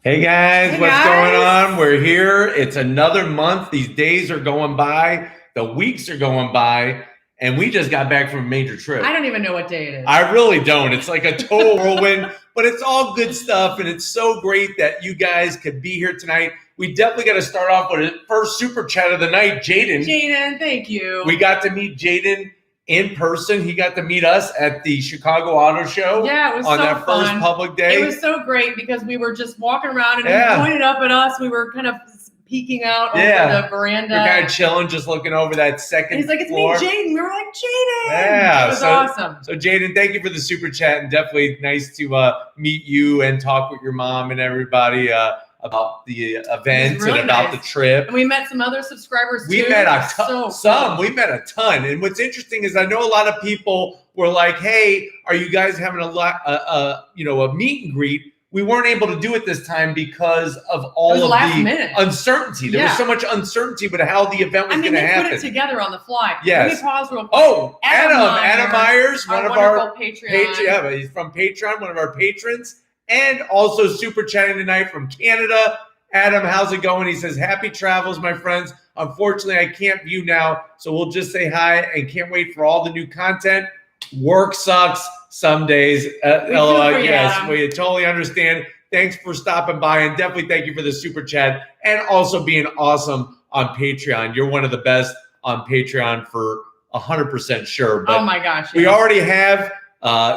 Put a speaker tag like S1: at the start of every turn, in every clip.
S1: Hey guys, what's going on? We're here. It's another month. These days are going by. The weeks are going by. And we just got back from a major trip.
S2: I don't even know what day it is.
S1: I really don't. It's like a total whirlwind, but it's all good stuff. And it's so great that you guys could be here tonight. We definitely got to start off with the first super chat of the night, Jaden.
S2: Jaden, thank you.
S1: We got to meet Jaden in person. He got to meet us at the Chicago Auto Show.
S2: Yeah, it was
S1: on
S2: so
S1: that
S2: fun.
S1: first public day.
S2: It was so great because we were just walking around and he pointed up at us. We were kind of peeking out over the veranda.
S1: We're kind of chilling, just looking over that second
S2: He's like, it's
S1: floor.
S2: me, Jaden. We were like, Jaden.
S1: Yeah.
S2: It was awesome.
S1: So, Jaden, thank you for the super chat. And definitely nice to meet you and talk with your mom and everybody about the event
S2: really
S1: and about
S2: nice.
S1: the trip.
S2: And we met some other subscribers too.
S1: We met we met a ton. And what's interesting is I know a lot of people were like, hey, are you guys having a meet and greet? We weren't able to do it this time because of all of the uncertainty. There was so much uncertainty with how the event was going to happen.
S2: They put it together on the fly.
S1: Yes.
S2: Let me pause real quick.
S1: Oh, Adam Myers, one of our
S2: Patreon.
S1: he's from Patreon, one of our patrons, and also super chatting tonight from Canada. Adam, how's it going? He says, happy travels, my friends. Unfortunately, I can't view now, so we'll just say hi and can't wait for all the new content. Work sucks some days. LOL. Yes, we totally understand. Thanks for stopping by, and definitely thank you for the super chat and also being awesome on Patreon. You're one of the best on Patreon for 100% sure. But
S2: oh my gosh.
S1: We already have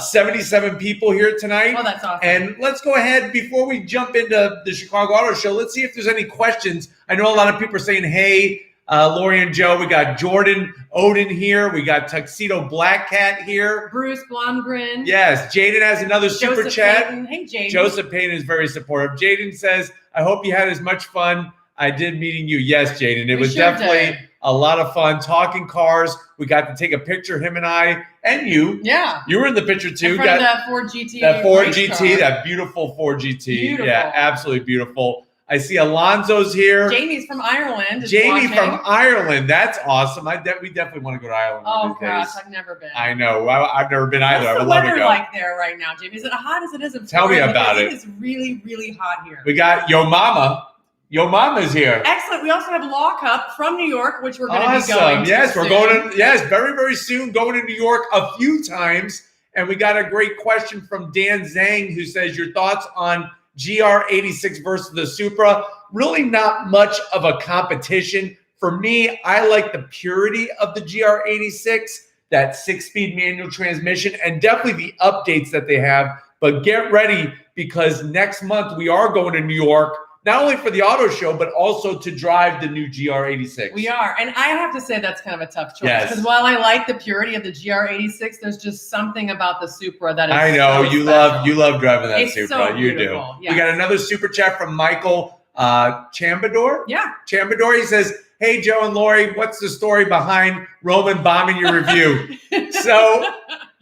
S1: 77 people here tonight.
S2: Oh, that's awesome.
S1: And let's go ahead, before we jump into the Chicago Auto Show, let's see if there's any questions. I know a lot of people are saying, hey, Lori and Joe, we got Jordan Odin here. We got Tuxedo Black Cat here.
S2: Bruce Blomgren.
S1: Yes. Jaden has another super chat.
S2: Payton. Hey, Jaden.
S1: Joseph Payton is very supportive. Jaden says, I hope you had as much fun I did meeting you. Yes, Jaden. It was definitely a lot of fun talking cars. We got to take a picture, him and I, and you.
S2: Yeah.
S1: You were in the picture too.
S2: In front of that Ford GT.
S1: That Ford GT, that beautiful Ford GT.
S2: Beautiful.
S1: Yeah, absolutely beautiful. I see Alonzo's here.
S2: Jamie's from Ireland.
S1: From Ireland. That's awesome. We definitely want to go to Ireland.
S2: Oh, gosh, I've never been.
S1: I know. I've never been either.
S2: What's the weather like there right now, Jamie? Is it hot as it is in Florida?
S1: Tell me about it.
S2: It is really, really hot here.
S1: We got Yo Mama. Yo Mama's here.
S2: Excellent. We also have Lockup from New York, which we're going to be going to.
S1: Yes, we're going to. Yes, very, very soon. Going to New York a few times. And we got a great question from Dan Zhang, who says, your thoughts on GR86 versus the Supra? Really not much of a competition. For me, I like the purity of the GR86, that 6-speed manual transmission, and definitely the updates that they have. But get ready, because next month we are going to New York, not only for the auto show, but also to drive the new GR86.
S2: We are. And I have to say that's kind of a tough choice. Because while I like the purity of the GR86, there's just something about the Supra that is
S1: I know.
S2: so
S1: you
S2: special.
S1: love driving that
S2: it's
S1: Supra.
S2: So
S1: you do.
S2: Yeah.
S1: We got another super chat from Michael Chambador.
S2: Yeah.
S1: Chambador, he says, hey, Joe and Lori, what's the story behind Roman bombing your review? So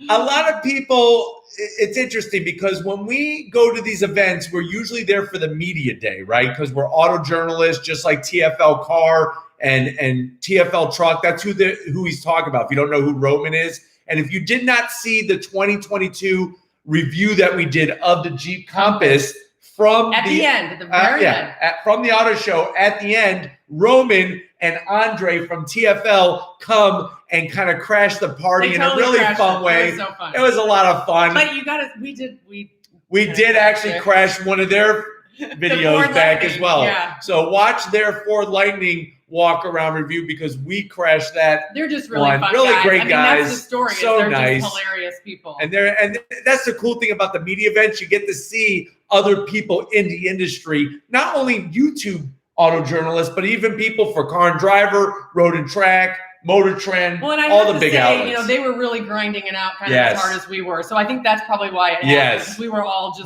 S1: a lot of people, it's interesting because when we go to these events, we're usually there for the media day, right? Because we're auto journalists, just like TFL Car and TFL Truck. That's who he's talking about, if you don't know who Roman is. And if you did not see the 2022 review that we did of the Jeep Compass from
S2: at the very end.
S1: From the auto show, at the end, Roman and Andre from TFL come and kind of crash the party in a really fun way.
S2: It was so fun.
S1: It was a lot of fun.
S2: But you got to, we
S1: did actually crash one of their videos back as well.
S2: Yeah.
S1: So watch their Ford Lightning walk around review, because we crashed that.
S2: They're just really fun,
S1: really great guys.
S2: That's the story.
S1: So
S2: they're
S1: nice,
S2: just hilarious people.
S1: And that's the cool thing about the media events. You get to see other people in the industry, not only YouTube auto journalists, but even people for Car and Driver, Road and Track, Motor Trend,
S2: well, and I
S1: all the big outlets.
S2: They were really grinding it out kind of as hard as we were. So I think that's probably why it happened. We were all just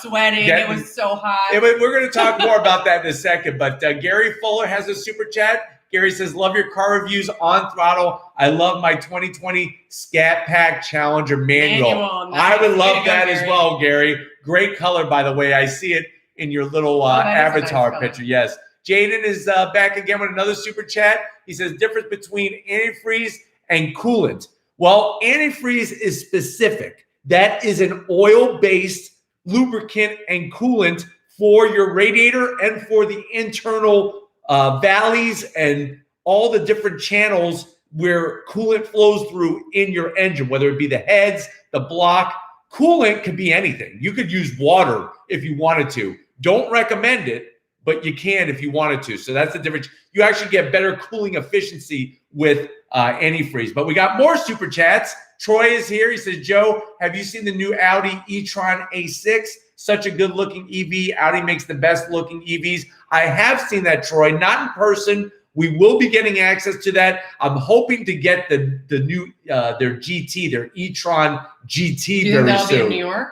S2: sweating. It was so hot.
S1: We're going to talk more about that in a second. But Gary Fuller has a super chat. Gary says, love your car reviews on throttle. I love my 2020 Scat Pack Challenger manual.
S2: Nice.
S1: I would love that as well, Gary. Great color, by the way. I see it in your little avatar picture. Yes. Jaden is back again with another super chat. He says, difference between antifreeze and coolant. Well, antifreeze is specific. That is an oil-based lubricant and coolant for your radiator and for the internal valleys and all the different channels where coolant flows through in your engine, whether it be the heads, the block. Coolant could be anything. You could use water if you wanted to. Don't recommend it, but you can if you wanted to. So that's the difference. You actually get better cooling efficiency with antifreeze. But we got more super chats. Troy is here. He says, Joe, have you seen the new Audi e-tron A6? Such a good-looking EV. Audi makes the best-looking EVs. I have seen that, Troy. Not in person. We will be getting access to that. I'm hoping to get the new their GT, their e-tron GT very soon. Be in
S2: New York?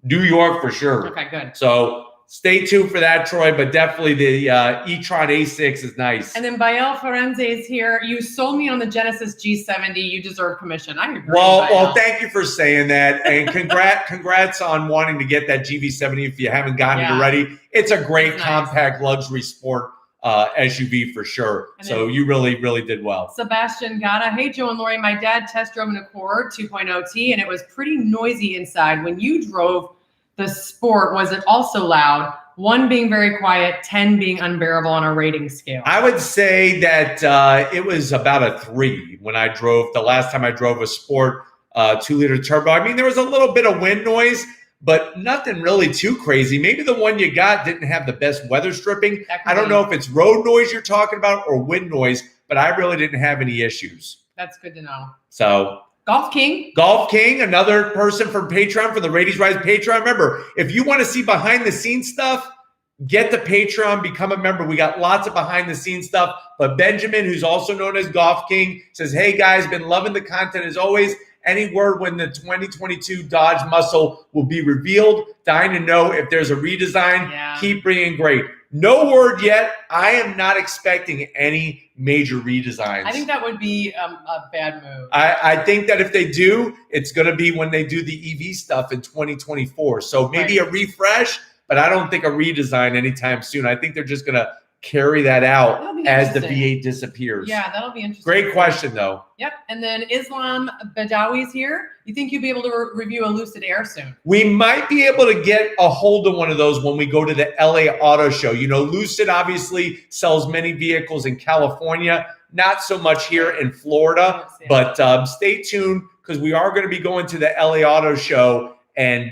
S1: New York for sure.
S2: Okay, good.
S1: So stay tuned for that, Troy. But definitely the e-tron A6 is nice.
S2: And then Bael Forense is here. You sold me on the Genesis G70. You deserve commission. I agree.
S1: Well, thank you for saying that, and congrats on wanting to get that GV70 if you haven't gotten it already. It's a great compact luxury sport SUV for sure. So you really did well.
S2: Sebastian Gata. Hey, Joe and Lori. My dad test drove an Accord 2.0T, and it was pretty noisy inside. When you drove the Sport, was it also loud? 1 being very quiet, 10 being unbearable on a rating scale.
S1: I would say that it was about a 3 when I drove. The last time I drove a Sport 2-liter turbo. I mean, there was a little bit of wind noise, but nothing really too crazy. Maybe the one you got didn't have the best weather stripping. I don't know if it's road noise you're talking about or wind noise, but I really didn't have any issues.
S2: That's good to know.
S1: So
S2: Golf King,
S1: another person from Patreon, for the Ratings Rise Patreon. Remember, if you want to see behind the scenes stuff, get the Patreon, become a member. We got lots of behind the scenes stuff. But Benjamin, who's also known as Golf King, says, hey guys, been loving the content as always. Any word when the 2022 Dodge Muscle will be revealed? Dying to know if there's a redesign.
S2: Yeah.
S1: Keep bringing great. No word yet. I am not expecting any major redesigns.
S2: I think that would be a bad move.
S1: I think that if they do, it's going to be when they do the EV stuff in 2024. So maybe a refresh, but I don't think a redesign anytime soon. I think they're just going to carry that out as the V8 disappears.
S2: Yeah, that'll be interesting.
S1: Great question, though.
S2: Yep. And then Islam Badawi's here. You think you'll be able to review a Lucid Air soon?
S1: We might be able to get a hold of one of those when we go to the LA Auto Show. You know, Lucid obviously sells many vehicles in California, not so much here in Florida. But stay tuned, because we are going to be going to the LA Auto Show and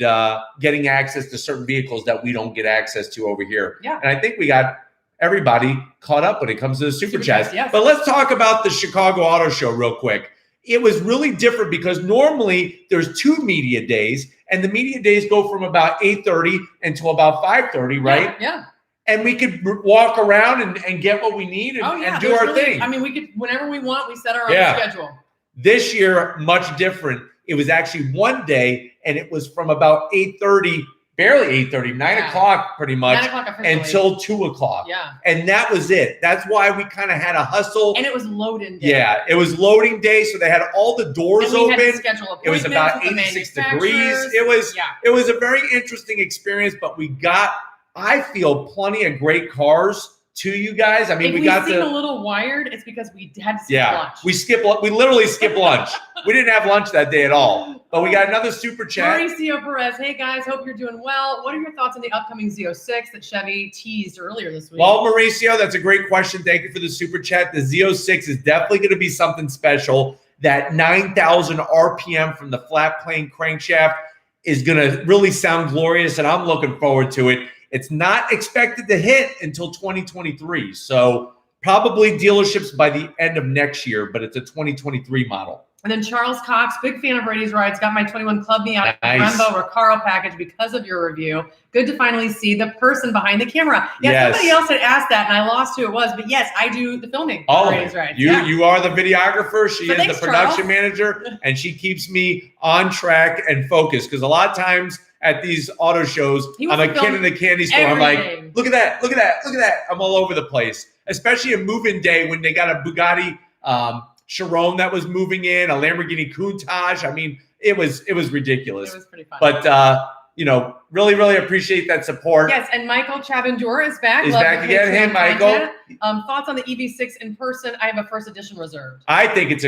S1: getting access to certain vehicles that we don't get access to over here.
S2: Yeah.
S1: And I think we got everybody caught up when it comes to the super chats.
S2: Yes.
S1: But let's talk about the Chicago Auto Show real quick. It was really different because normally there's 2 media days, and the media days go from about 8:30 until about 5:30, right?
S2: Yeah.
S1: And we could walk around and get what we need and do our thing.
S2: I mean, we could, whenever we want, we set our own schedule.
S1: This year, much different. It was actually one day, and it was from about 8:30, barely 8:30, 9 o'clock pretty much,
S2: 9 o'clock
S1: until 2 o'clock.
S2: Yeah.
S1: And that was it. That's why we kind of had a hustle.
S2: And it was loading day.
S1: Yeah, it was loading day, so they had all the doors
S2: and we
S1: open.
S2: Had to schedule
S1: it was about 86 degrees. It was a very interesting experience, but we got, I feel, plenty of great cars to you guys. I mean,
S2: we got a little wired. It's because we had to skip lunch.
S1: We literally skipped lunch. We didn't have lunch that day at all. But we got another super chat.
S2: Mauricio Perez. Hey guys, hope you're doing well. What are your thoughts on the upcoming Z06 that Chevy teased earlier this week?
S1: Well, Mauricio, that's a great question. Thank you for the super chat. The Z06 is definitely going to be something special. That 9,000 RPM from the flat plane crankshaft is going to really sound glorious, and I'm looking forward to it. It's not expected to hit until 2023. So probably dealerships by the end of next year, but it's a 2023 model.
S2: And then Charles Cox, big fan of Ratings Rides, got my 21 Club Me Out Brembo Recaro package because of your review. Good to finally see the person behind the camera. Yeah, somebody else had asked that, and I lost who it was. But yes, I do the filming for Ratings Rides.
S1: You are the videographer. She is the production manager, and she keeps me on track and focused. Because a lot of times at these auto shows, I'm a kid in the candy store.
S2: Everything.
S1: I'm like, look at that, look at that, look at that. I'm all over the place, especially a move-in day when they got a Bugatti Chiron that was moving in, a Lamborghini Countach. I mean, it was ridiculous.
S2: It was pretty fun.
S1: But really appreciate that support.
S2: Yes, and Michael Chavandura is back.
S1: He's back again. Hey, Michael.
S2: Thoughts on the EV6 in person? I have a first edition reserved.
S1: I think it's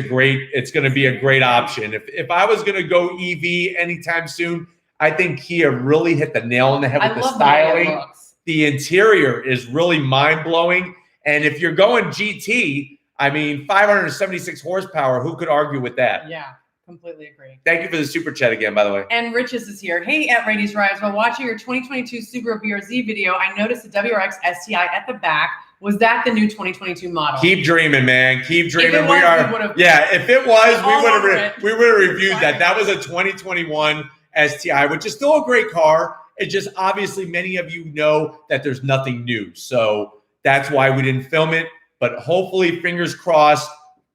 S1: going to be a great option. If I was going to go EV anytime soon, I think Kia really hit the nail on the head with the styling. The interior is really mind-blowing. And if you're going GT, I mean, 576 horsepower, who could argue with that?
S2: Yeah, completely agree.
S1: Thank you for the super chat again, by the way.
S2: And Riches is here. Hey, at Raity's Rides, while watching your 2022 Subaru BRZ video, I noticed the WRX STI at the back. Was that the new 2022 model?
S1: Keep dreaming, man. Keep dreaming.
S2: If it was,
S1: if it was, we would have reviewed that. That was a 2021 STI, which is still a great car. It's just obviously many of you know that there's nothing new. So that's why we didn't film it. But hopefully, fingers crossed,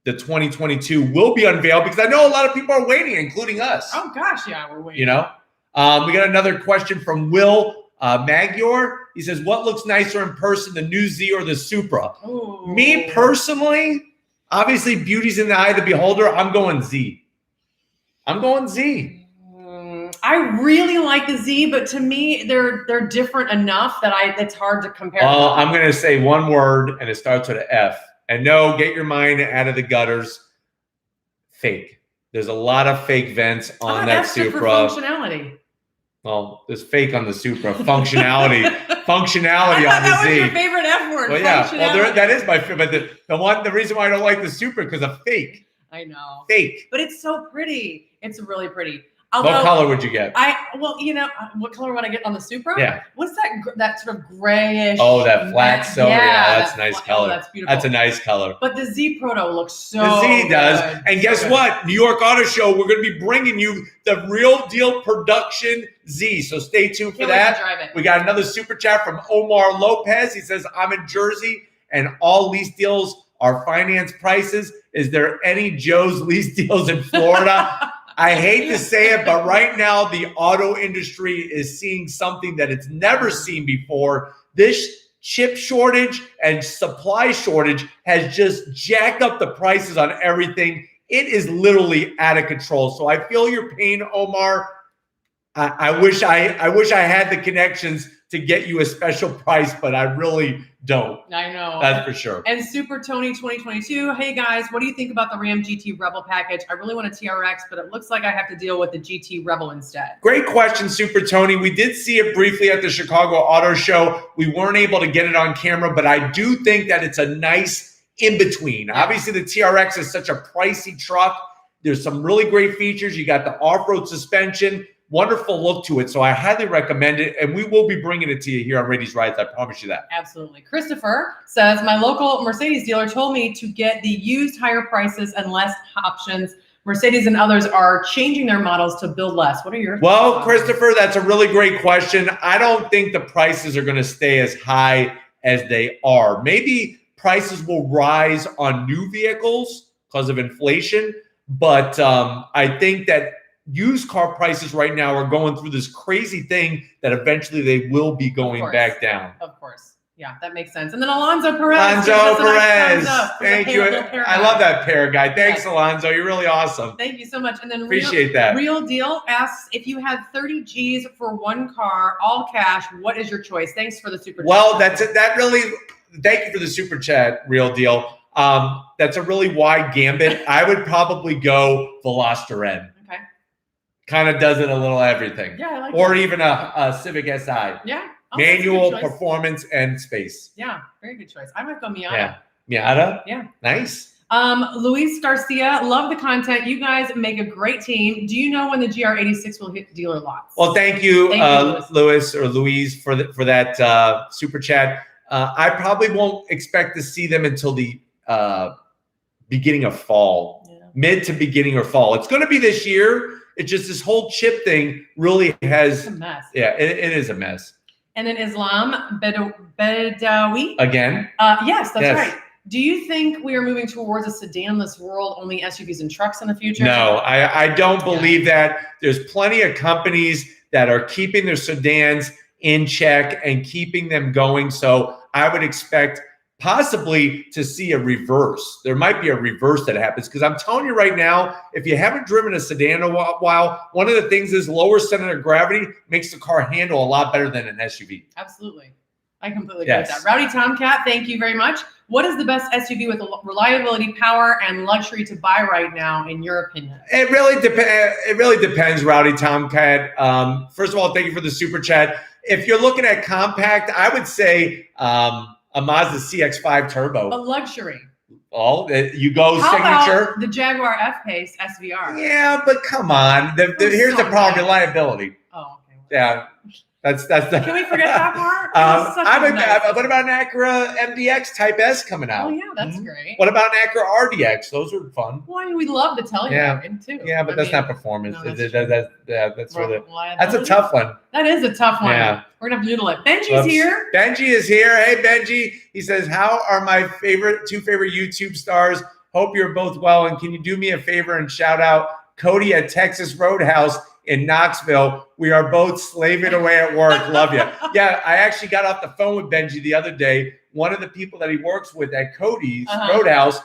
S1: the 2022 will be unveiled because I know a lot of people are waiting, including us.
S2: Oh, gosh, yeah, we're waiting.
S1: You know? We got another question from Will Magyar. He says, what looks nicer in person, the new Z or the Supra?
S2: Ooh.
S1: Me personally, obviously, beauty's in the eye of the beholder. I'm going Z. I'm going Z.
S2: I really like the Z, but to me, they're different enough that it's hard to compare.
S1: Well, I'm going to say one word, and it starts with an F. And no, get your mind out of the gutters. Fake. There's a lot of fake vents on that Supra.
S2: For functionality.
S1: Well, there's fake on the Supra. Functionality on the Z.
S2: That was your favorite F word.
S1: Well, yeah. Well, that is my favorite. But the reason why I don't like the Supra because of fake.
S2: I know.
S1: Fake.
S2: But it's so pretty. It's really pretty.
S1: Although, what color would you get?
S2: What color would I get on the Supra?
S1: Yeah.
S2: What's that sort of grayish?
S1: Oh, that flat silver. Yeah, that's a nice color.
S2: Oh, that's beautiful.
S1: That's a nice color.
S2: But the Z Proto looks so
S1: The Z does.
S2: Good.
S1: And guess what? New York Auto Show, we're going to be bringing you the real deal production Z. So stay tuned for that.
S2: Drive it.
S1: We got another super chat from Omar Lopez. He says, I'm in Jersey and all lease deals are finance prices. Is there any Joe's lease deals in Florida? I hate to say it, but right now the auto industry is seeing something that it's never seen before. This chip shortage and supply shortage has just jacked up the prices on everything. It is literally out of control. So I feel your pain, Omar. I wish I had the connections to get you a special price, but I really don't.
S2: I know.
S1: That's for sure.
S2: And Super Tony 2022. Hey guys, what do you think about the Ram GT Rebel package? I really want a TRX, but it looks like I have to deal with the GT Rebel instead.
S1: Great question, Super Tony. We did see it briefly at the Chicago Auto Show. We weren't able to get it on camera, but I do think that it's a nice in-between. Yeah. Obviously, the TRX is such a pricey truck. There's some really great features. You got the off-road suspension. Wonderful look to it. So I highly recommend it. And we will be bringing it to you here on Raity's Rides. I promise you that.
S2: Absolutely. Christopher says, my local Mercedes dealer told me to get the used higher prices and less options. Mercedes and others are changing their models to build less. What are your thoughts?
S1: Well, Christopher, that's a really great question. I don't think the prices are going to stay as high as they are. Maybe prices will rise on new vehicles because of inflation. But I think that used car prices right now are going through this crazy thing that eventually they will be going back down.
S2: Of course. Yeah, that makes sense. And then Alonzo Perez.
S1: Thank you. I love that pair guy. Thanks, Alonzo. You're really awesome.
S2: Thank you so much. And then
S1: appreciate that.
S2: Real Deal asks, if you had 30 G's for one car, all cash, what is your choice? Thanks for the super chat.
S1: Well, thank you for the super chat, Real Deal. That's a really wide gambit. I would probably go Veloster. Kind of does it a little everything.
S2: Yeah, I like
S1: or even a Civic Si.
S2: Yeah.
S1: Manual, performance, and space.
S2: Yeah, very good choice. I might go Miata.
S1: Yeah. Miata?
S2: Yeah.
S1: Nice.
S2: Luis Garcia, love the content. You guys make a great team. Do you know when the GR86 will hit dealer lots?
S1: Well, thank you, Louis or Louise, for that super chat. I probably won't expect to see them until the beginning of fall, mid to beginning of fall. It's going to be this year. It's just this whole chip thing really has.
S2: It's a mess.
S1: Yeah, it is a mess.
S2: And then Islam Bedawi.
S1: Again?
S2: Yes, that's right. Do you think we are moving towards a sedanless world, only SUVs and trucks in the future?
S1: No, I don't believe that. There's plenty of companies that are keeping their sedans in check and keeping them going. So I would expect possibly to see a reverse. There might be a reverse that happens because I'm telling you right now, if you haven't driven a sedan in a while, one of the things is lower center of gravity makes the car handle a lot better than an SUV.
S2: Absolutely. I completely agree with that. Rowdy Tomcat, thank you very much. What is the best SUV with reliability, power, and luxury to buy right now, in your opinion?
S1: It really depends. It really depends, Rowdy Tomcat. First of all, thank you for the super chat. If you're looking at compact, I would say a Mazda CX-5 Turbo.
S2: But luxury.
S1: Oh, you go
S2: How
S1: signature.
S2: about the Jaguar F-Pace SVR?
S1: Yeah, but come on. Here's the problem: reliability.
S2: Oh, okay.
S1: Yeah. That's the.
S2: Can we forget that part?
S1: What about an Acura MDX Type S coming out?
S2: Oh yeah, that's great.
S1: What about an Acura RDX? Those are fun.
S2: Well, I mean, we love the Telluride too.
S1: Yeah, but that's not performance.
S2: No,
S1: That's a tough one.
S2: That is a tough one.
S1: Yeah.
S2: We're gonna have to noodle it. Benji's here.
S1: Benji is here. Hey, Benji. He says, "How are my two favorite YouTube stars? Hope you're both well. And can you do me a favor and shout out Cody at Texas Roadhouse in Knoxville? We are both slaving away at work. Love you." Yeah, I actually got off the phone with Benji the other day. One of the people that he works with at Cody's Roadhouse,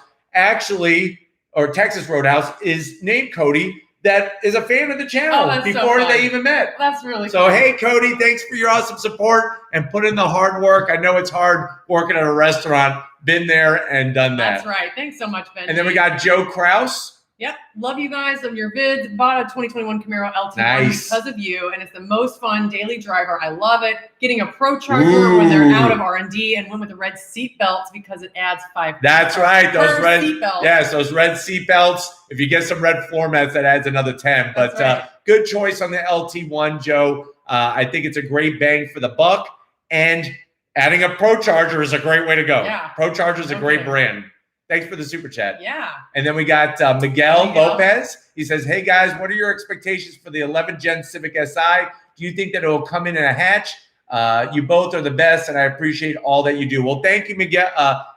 S1: or Texas Roadhouse, is named Cody. That is a fan of the channel before they even met.
S2: That's really
S1: so. Cool. Hey, Cody, thanks for your awesome support and put in the hard work. I know it's hard working at a restaurant. Been there and done that.
S2: That's right. Thanks so much, Benji.
S1: And then we got Joe Kraus.
S2: Yep. Love you guys. Love your vids. Bought a 2021 Camaro LT because of you, and it's the most fun daily driver. I love it. Getting a Pro Charger when they're out of R&D, and went with the red seat belts because it adds 5.
S1: That's right. Those red
S2: seat belts.
S1: Yes, those red seat belts. If you get some red floor mats, that adds another 10. But good choice on the LT1, Joe. I think it's a great bang for the buck, and adding a Pro Charger is a great way to go.
S2: Yeah.
S1: Pro Charger is a great brand. Thanks for the super chat.
S2: Yeah.
S1: And then we got Miguel Lopez. He says, "Hey guys, what are your expectations for the 11th Gen Civic Si? Do you think that it will come in a hatch? You both are the best, and I appreciate all that you do." Well, thank you, Miguel.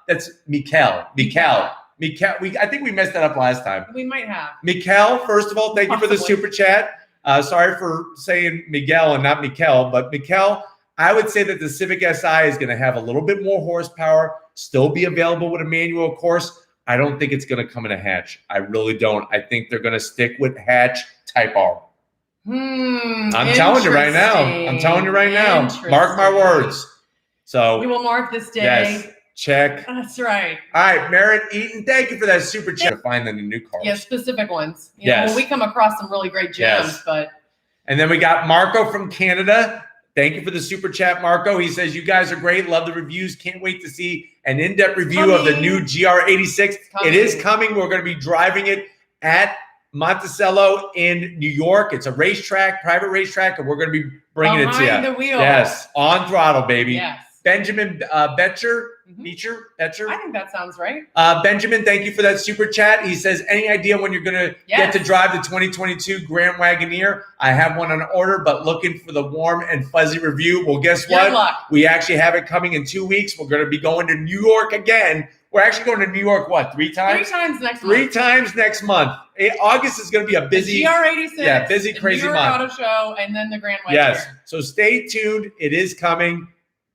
S1: That's Mikel. I think we messed that up last time.
S2: We might have.
S1: Mikel, first of all, thank you for the super chat. Sorry for saying Miguel and not Mikel, but Mikel, I would say that the Civic Si is going to have a little bit more horsepower, still be available with a manual, of course. I don't think it's going to come in a hatch. I really don't. I think they're going to stick with hatch Type R. I'm telling you right now. Mark my words. So
S2: we will mark this day.
S1: Yes. Check.
S2: That's right.
S1: All right, Merritt Eaton, thank you for that super chat. To find them in new cars.
S2: Yeah, specific ones. You know, we come across some really great gems, but.
S1: And then we got Marco from Canada. Thank you for the super chat, Marco. He says, "You guys are great. Love the reviews. Can't wait to see an in-depth review of the new GR86. It is coming. We're going to be driving it at Monticello in New York. It's a racetrack, private racetrack, and we're going to be bringing it to you.
S2: Behind the wheel.
S1: Yes, on throttle, baby."
S2: Yes.
S1: Benjamin Betcher.
S2: I think that sounds right.
S1: Benjamin, thank you for that super chat. He says, "Any idea when you're going to get to drive the 2022 Grand Wagoneer? I have one on order, but looking for the warm and fuzzy review." Well, guess what? We actually have it coming in 2 weeks. We're going to be going to New York again. We're actually going to New York, 3 times?
S2: 3 times next month.
S1: 3 times next month. August is going to be a busy,
S2: GR86,
S1: busy, crazy
S2: New York
S1: month.
S2: Auto Show, and then the Grand Wagoneer.
S1: Yes. So stay tuned. It is coming.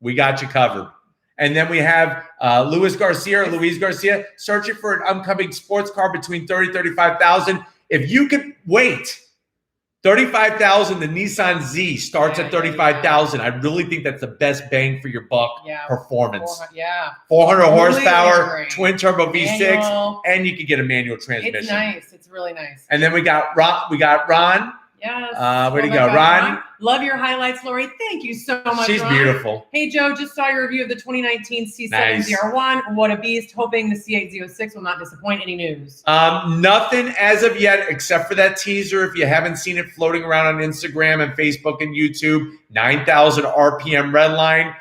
S1: We got you covered. And then we have Luis Garcia, searching for an upcoming sports car between $30,000 and $35,000. If you could wait, $35,000, the Nissan Z starts at $35,000. I really think that's the best bang for your buck performance. 400 horsepower, twin turbo V6, and you can get a manual transmission.
S2: It's nice. It's really nice.
S1: And then we got Ron.
S2: Yes.
S1: Where'd he go? Ron?
S2: Love your highlights, Lori. Thank you so much,
S1: She's
S2: Ron.
S1: beautiful.
S2: Hey, Joe, just saw your review of the 2019 C7 ZR1. What a beast. Hoping the C806 will not disappoint. Any news?
S1: Nothing as of yet, except for that teaser. If you haven't seen it floating around on Instagram and Facebook and YouTube, 9,000 RPM redline.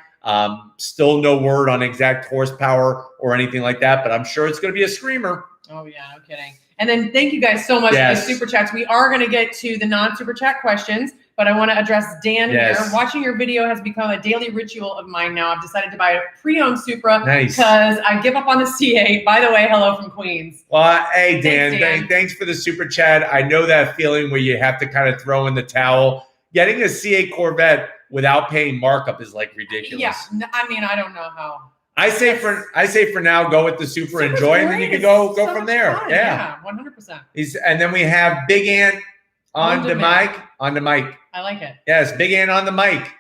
S1: Still no word on exact horsepower or anything like that, but I'm sure it's going to be a screamer.
S2: Oh, yeah, no kidding. And then thank you guys so much for the super chats. We are going to get to the non-super chat questions, but I want to address Dan here. Watching your video has become a daily ritual of mine now. I've decided to buy a pre-owned Supra because I give up on the C8. By the way, hello from Queens.
S1: Well, hey, Dan. Thanks for the super chat. I know that feeling where you have to kind of throw in the towel. Getting a C8 Corvette without paying markup is like ridiculous.
S2: Yeah, I mean, I don't know how.
S1: I say for now, go with the Supra, enjoy, and then you can go from there.
S2: Fun. Yeah, 100%.
S1: And then we have Big Ant on the mic.
S2: I like it.
S1: Yes, Big Ant on the mic.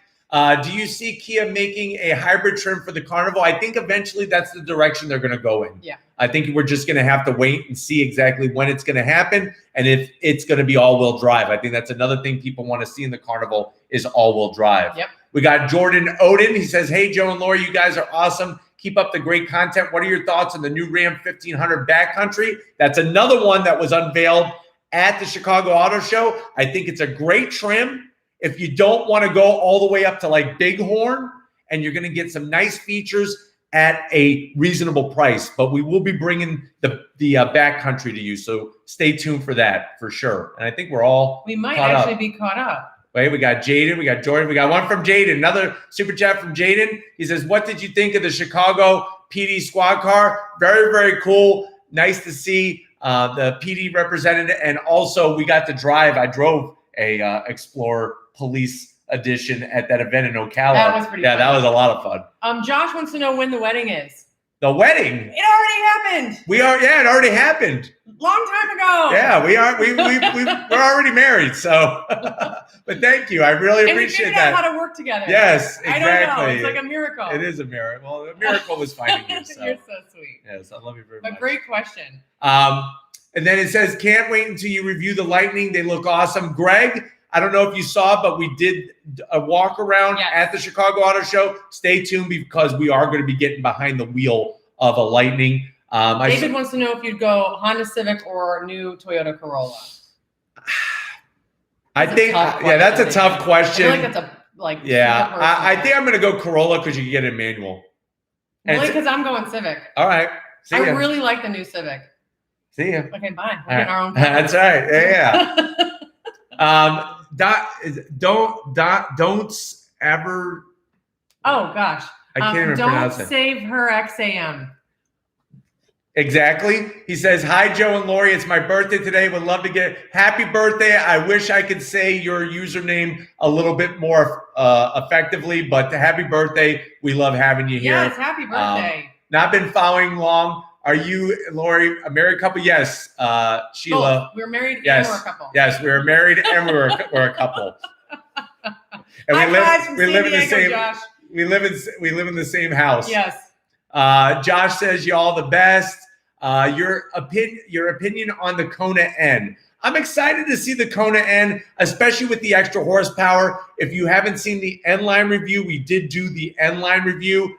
S1: Do you see Kia making a hybrid trim for the Carnival? I think eventually that's the direction they're going to go in.
S2: Yeah.
S1: I think we're just going to have to wait and see exactly when it's going to happen and if it's going to be all-wheel drive. I think that's another thing people want to see in the Carnival is all-wheel drive.
S2: Yep.
S1: We got Jordan Odin. He says, hey, Joe and Lori, you guys are awesome. Keep up the great content. What are your thoughts on the new Ram 1500 Backcountry? That's another one that was unveiled at the Chicago Auto Show. I think it's a great trim. If you don't want to go all the way up to like Bighorn, and you're going to get some nice features at a reasonable price, but we will be bringing the Backcountry to you. So stay tuned for that for sure. And I think we might actually
S2: be caught up.
S1: Wait, we got Jaden, we got Jordan, we got one from Jaden, another super chat from Jaden. He says, what did you think of the Chicago PD squad car? Very, very cool. Nice to see the PD represented. And also we got to drive. I drove a Explorer Police Edition at that event in Ocala.
S2: That was pretty fun.
S1: That was a lot of fun.
S2: Josh wants to know when the wedding is.
S1: The wedding?
S2: It already happened.
S1: It already happened.
S2: Long time ago.
S1: Yeah, we're already married. So, but thank you. I really appreciate that.
S2: We figured out how to work together.
S1: Yes, exactly.
S2: I don't know. It's like a miracle.
S1: It is a miracle. Well, the miracle was finding you. So.
S2: You're so sweet.
S1: Yes, I love you very much.
S2: A great question.
S1: And then it says, can't wait until you review the Lightning. They look awesome. Greg, I don't know if you saw, but we did a walk around at the Chicago Auto Show. Stay tuned because we are going to be getting behind the wheel of a Lightning.
S2: David wants to know if you'd go Honda Civic or new Toyota Corolla.
S1: That's a tough question.
S2: I feel like that's
S1: I think I'm going to go Corolla because you can get it manual.
S2: Really, because I'm going Civic.
S1: All right.
S2: I really like the new Civic.
S1: See ya.
S2: Okay, bye. We're getting our own.
S1: That's right. Yeah. Don't ever.
S2: Oh gosh.
S1: I can't even pronounce it.
S2: Don't save her XAM.
S1: Exactly. He says, hi, Joe and Lori. It's my birthday today. Would love to get happy birthday. I wish I could say your username a little bit more effectively, but happy birthday. We love having you here.
S2: Yes, happy birthday.
S1: Not been following long. Are you, Lori, a married couple? Yes. Sheila.
S2: We're married
S1: and
S2: we're a couple.
S1: Yes, we're married and we're a couple. And we live in the same.
S2: Josh.
S1: We live in the same house.
S2: Yes.
S1: Josh says you all the best. Your opinion on the Kona N. I'm excited to see the Kona N, especially with the extra horsepower. If you haven't seen the N-Line review, we did do the N-Line review.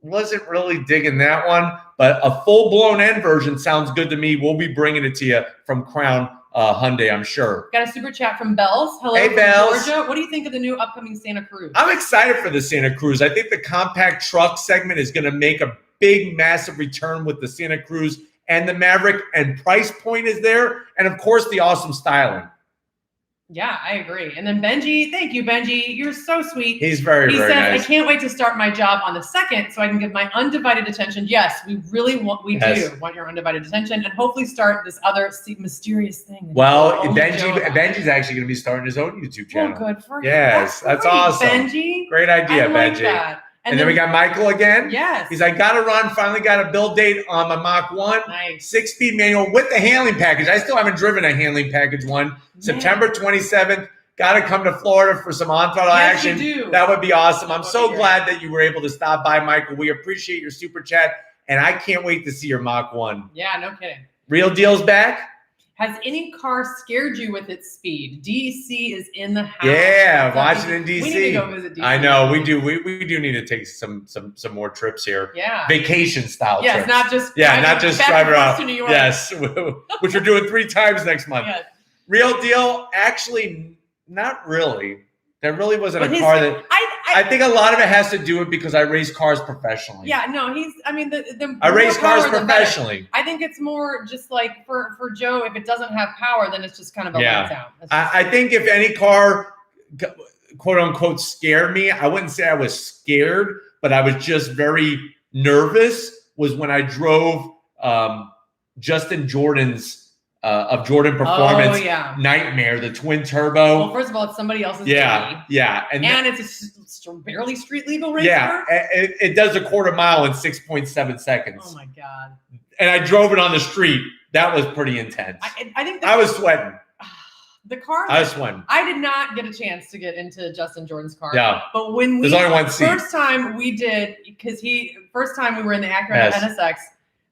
S1: Wasn't really digging that one, but a full-blown N version sounds good to me. We'll be bringing it to you from Crown Hyundai, I'm sure.
S2: Got a super chat from Bells. Hello,
S1: hey,
S2: from
S1: Bells.
S2: Georgia. What do you think of the new upcoming Santa Cruz?
S1: I'm excited for the Santa Cruz. I think the compact truck segment is going to make a big, massive return with the Santa Cruz and the Maverick, and price point is there, and of course the awesome styling.
S2: Yeah, I agree. And then Benji, thank you, Benji. You're so sweet.
S1: He's very
S2: nice.
S1: I
S2: can't wait to start my job on the 2nd so I can give my undivided attention. Yes, we really do want your undivided attention, and hopefully start this other mysterious thing.
S1: Well, Benji's actually going to be starting his own YouTube channel.
S2: Well, good for him.
S1: Yes, that's awesome.
S2: Benji.
S1: Great idea,
S2: I like
S1: Benji.
S2: That.
S1: And then we got Michael again.
S2: Yes.
S1: He's like, got to run. Finally got a build date on my Mach 1.
S2: Nice.
S1: 6-speed manual with the handling package. I still haven't driven a handling package one. Man. September 27th. Got to come to Florida for some on-throttle action.
S2: You do.
S1: That would be awesome. I'm so glad that you were able to stop by, Michael. We appreciate your super chat. And I can't wait to see your Mach 1.
S2: Yeah, no kidding.
S1: Real Deal's back.
S2: Has any car scared you with its speed? DC is in the house.
S1: Yeah, Washington, DC.
S2: We need to go visit DC.
S1: I know, we do. We do need to take some more trips here.
S2: Yeah.
S1: Vacation style trips.
S2: Yes, not just
S1: drive around
S2: to New York.
S1: Yes, which we're doing 3 times next month.
S2: Yes.
S1: Real Deal, actually, not really. There really wasn't a car that I think a lot of it has to do with because I race cars professionally.
S2: Yeah, no,
S1: I race cars professionally.
S2: I think it's more just like for Joe, if it doesn't have power, then it's just kind of a letdown.
S1: I think if any car, quote unquote, scared me, I wouldn't say I was scared, but I was just very nervous, was when I drove Justin Jordan's of Jordan Performance Nightmare, the twin turbo.
S2: Well, first of all, it's somebody else's
S1: baby.
S2: And it's a barely street legal race
S1: car. It does a quarter mile in 6.7 seconds.
S2: Oh my God.
S1: And I drove it on the street. That was pretty intense.
S2: I think
S1: I was sweating.
S2: The car.
S1: This one.
S2: I did not get a chance to get into Justin Jordan's car.
S1: Yeah.
S2: But when
S1: there's only one seat.
S2: First time we did, because first time we were in the Acura NSX,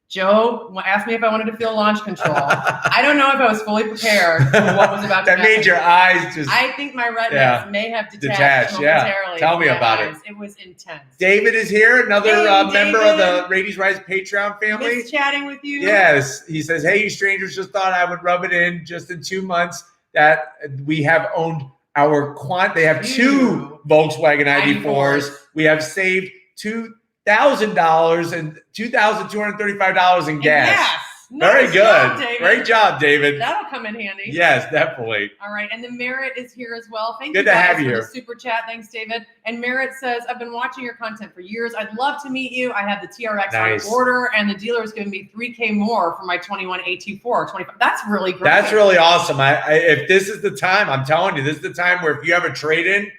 S2: Joe asked me if I wanted to feel launch control. I don't know if I was fully prepared for what was about to happen.
S1: That made your eyes just...
S2: I think my retinas may have detached momentarily.
S1: Tell me about it.
S2: It was intense.
S1: David is here, another member of the Raity's Rise Patreon family.
S2: Nice chatting with you.
S1: Yes. He says, hey, you strangers, just thought I would rub it in just in 2 months that we have owned our they have 2 Volkswagen ID4s. We have saved $2,000 and $2,235 in gas.
S2: Yes.
S1: Very
S2: nice
S1: good.
S2: Job, David.
S1: Great job, David.
S2: That'll come in handy.
S1: Yes, definitely.
S2: All right. And then Merritt is here as well. Thank
S1: Good
S2: you
S1: to
S2: guys
S1: have
S2: for
S1: you
S2: the
S1: here.
S2: super chat. Thanks, David. And Merritt says, I've been watching your content for years. I'd love to meet you. I have the TRX
S1: Nice.
S2: on order, and the dealer is giving me $3K more for my 21 AT4 25. That's really great.
S1: That's really awesome. If this is the time, I'm telling you, this is the time where if you have a trade-in,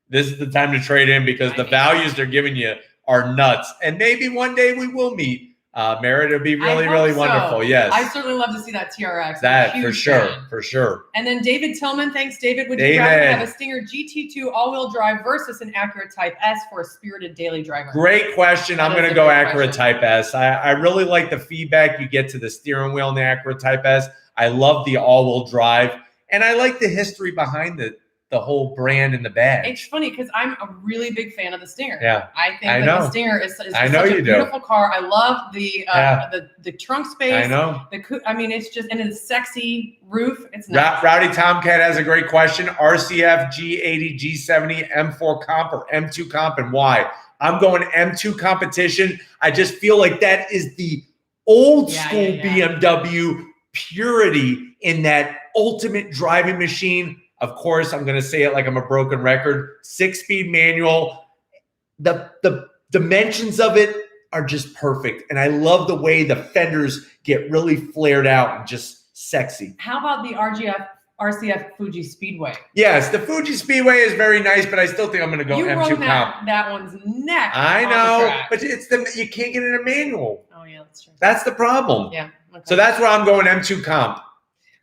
S1: this is the time to trade in because the values they're giving you are nuts. And maybe one day we will meet. Merritt, it'll be really, really wonderful. Yes.
S2: I certainly love to see that TRX.
S1: That for sure. For sure.
S2: And then David Tillman, thanks, David. Would you rather have a Stinger GT2 all-wheel drive versus an Acura Type S for a spirited daily driver?
S1: Great question. I'm going to go Acura Type S. I really like the feedback you get to the steering wheel in the Acura Type S. I love the all-wheel drive. And I like the history behind the whole brand and the badge.
S2: It's funny because I'm a really big fan of the Stinger.
S1: Yeah,
S2: I think the Stinger is such a beautiful car. I love the trunk space.
S1: I know.
S2: It's just, and it's sexy roof. It's nice.
S1: Rowdy Tomcat has a great question. RCF G80, G70, M4 comp or M2 comp, and why? I'm going M2 competition. I just feel like that is the old school BMW purity in that ultimate driving machine. Of course, I'm going to say it like I'm a broken record. 6-speed manual. The dimensions of it are just perfect. And I love the way the fenders get really flared out and just sexy.
S2: How about the RCF Fuji Speedway?
S1: Yes, the Fuji Speedway is very nice, but I still think I'm going to go M2 comp.
S2: That one's neck.
S1: I know, but you can't get in a manual.
S2: Oh, yeah, that's true.
S1: That's the problem.
S2: Yeah. Okay.
S1: So that's where I'm going M2 comp.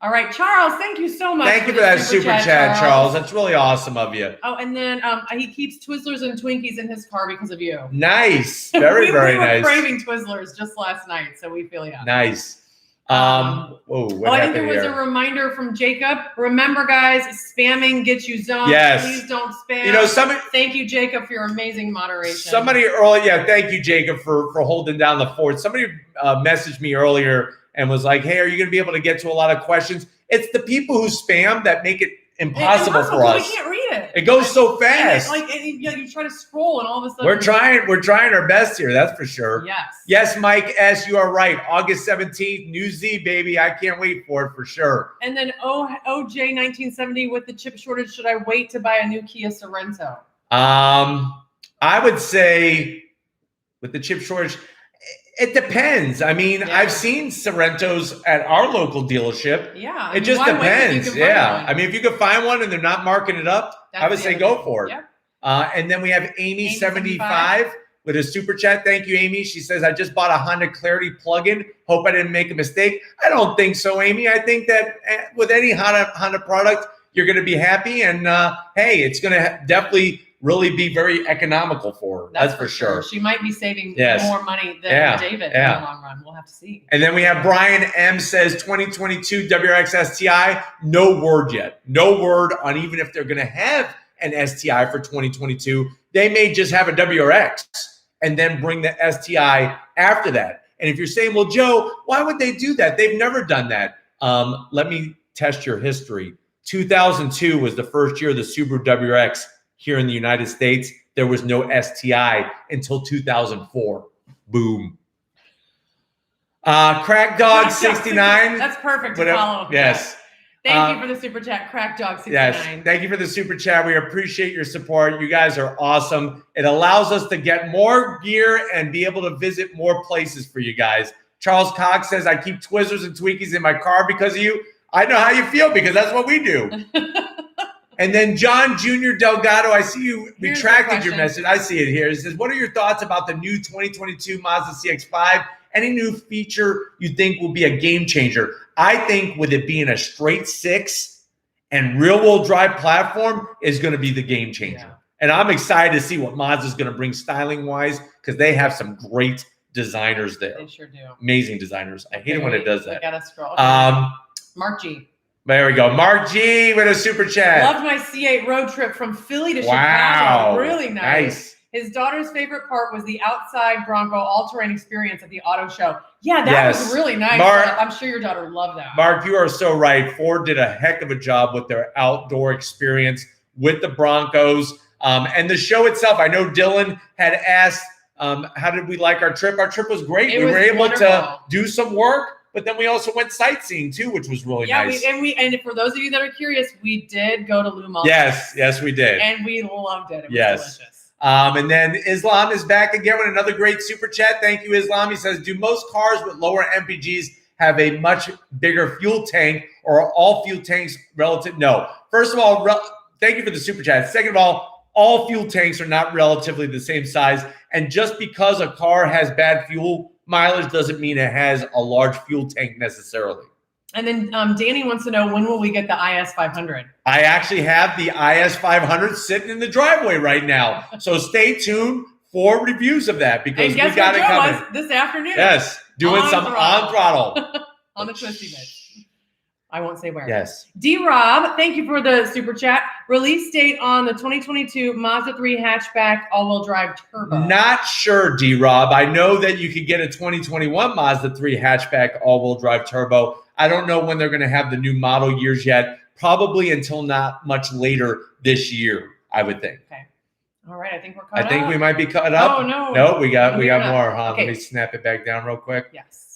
S2: All right, Charles, thank you so much.
S1: Thank you for that super chat, Charles. That's really awesome of you.
S2: Oh, and then he keeps Twizzlers and Twinkies in his car because of you.
S1: Nice. Very, very nice.
S2: We were craving Twizzlers just last night, so we feel you.
S1: Nice.
S2: I think there was a reminder from Jacob. Remember, guys, spamming gets you zoned.
S1: Yes.
S2: Please don't spam. Thank you, Jacob, for your amazing moderation.
S1: Thank you, Jacob, for holding down the fort. Somebody messaged me earlier and was like, hey, are you going to be able to get to a lot of questions? It's the people who spam that make it impossible for us.
S2: We can't read it.
S1: It goes so fast.
S2: You try to scroll and all of a sudden.
S1: We're trying our best here. That's for sure.
S2: Yes.
S1: Yes, Mike S., you are right. August 17th, New Z, baby. I can't wait for it for sure.
S2: And then OJ1970 with the chip shortage. Should I wait to buy a new Kia Sorento?
S1: I would say with the chip shortage, it depends. I've seen Sorrentos at our local dealership.
S2: Yeah.
S1: It just depends. Yeah. If you could find one and they're not marking it up, I would say go for it. Yep. And then we have Amy 75 with a super chat. Thank you, Amy. She says, I just bought a Honda Clarity plug-in. Hope I didn't make a mistake. I don't think so, Amy. I think that with any Honda product, you're going to be happy. And hey, it's going to definitely really be very economical for her. That's for sure.
S2: She might be saving more money than David in the long run. We'll have to see.
S1: And then we have Brian M. says 2022 WRX STI. No word yet. No word on even if they're going to have an STI for 2022. They may just have a WRX and then bring the STI after that. And if you're saying, well, Joe, why would they do that? They've never done that. Let me test your history. 2002 was the first year of the Subaru WRX here in the United States. There was no STI until 2004. Boom. Crack Dog 69.
S2: That's perfect to follow.
S1: Yes.
S2: Thank you for the super chat, Crack Dog 69.
S1: Yes, thank you for the super chat. We appreciate your support. You guys are awesome. It allows us to get more gear and be able to visit more places for you guys. Charles Cox says, I keep Twizzlers and Twinkies in my car because of you. I know how you feel because that's what we do. And then John Jr. Delgado, I see you retracted your message. I see it here. It says, what are your thoughts about the new 2022 Mazda CX-5? Any new feature you think will be a game changer? I think with it being a straight 6 and rear-wheel drive platform is going to be the game changer.
S2: Yeah.
S1: And I'm excited to see what Mazda's going to bring styling-wise because they have some great designers there.
S2: They sure do.
S1: Amazing designers. I hate it when it does that.
S2: I gotta scroll. Okay. Mark G.
S1: There we go. Mark G with a super chat.
S2: Loved my C8 road trip from Philly to Chicago. Really nice. His daughter's favorite part was the outside Bronco all-terrain experience at the auto show. Yeah, that was really nice.
S1: Mark,
S2: I'm sure your daughter loved that.
S1: Mark, you are so right. Ford did a heck of a job with their outdoor experience with the Broncos. And the show itself, I know Dylan had asked, how did we like our trip? Our trip was great. We were able to do some work, but then we also went sightseeing too, which was really nice.
S2: And for those of you that are curious, we did go to Lou Malls.
S1: Yes, we did.
S2: And we loved it. It was delicious.
S1: And then Islam is back again with another great super chat. Thank you, Islam. He says, do most cars with lower MPGs have a much bigger fuel tank, or are all fuel tanks relative? No. First of all, thank you for the super chat. Second of all fuel tanks are not relatively the same size. And just because a car has bad fuel mileage doesn't mean it has a large fuel tank necessarily.
S2: And then Danny wants to know, when will we get the IS 500?
S1: I actually have the IS 500 sitting in the driveway right now. So stay tuned for reviews of that because we got it coming.
S2: This afternoon.
S1: Yes, doing some on throttle.
S2: On the twisty bit. I won't say where.
S1: Yes.
S2: D-Rob, thank you for the super chat. Release date on the 2022 Mazda 3 hatchback all-wheel drive turbo. Not
S1: sure, D-Rob. I know that you could get a 2021 Mazda 3 hatchback all-wheel drive turbo. I don't know when they're going to have the new model years yet. Probably until not much later this year, I would think.
S2: Okay. All right. I think we're caught up.
S1: I think we might be caught up.
S2: Oh, no.
S1: No, we got more, huh? Okay. Let me snap it back down real quick.
S2: Yes.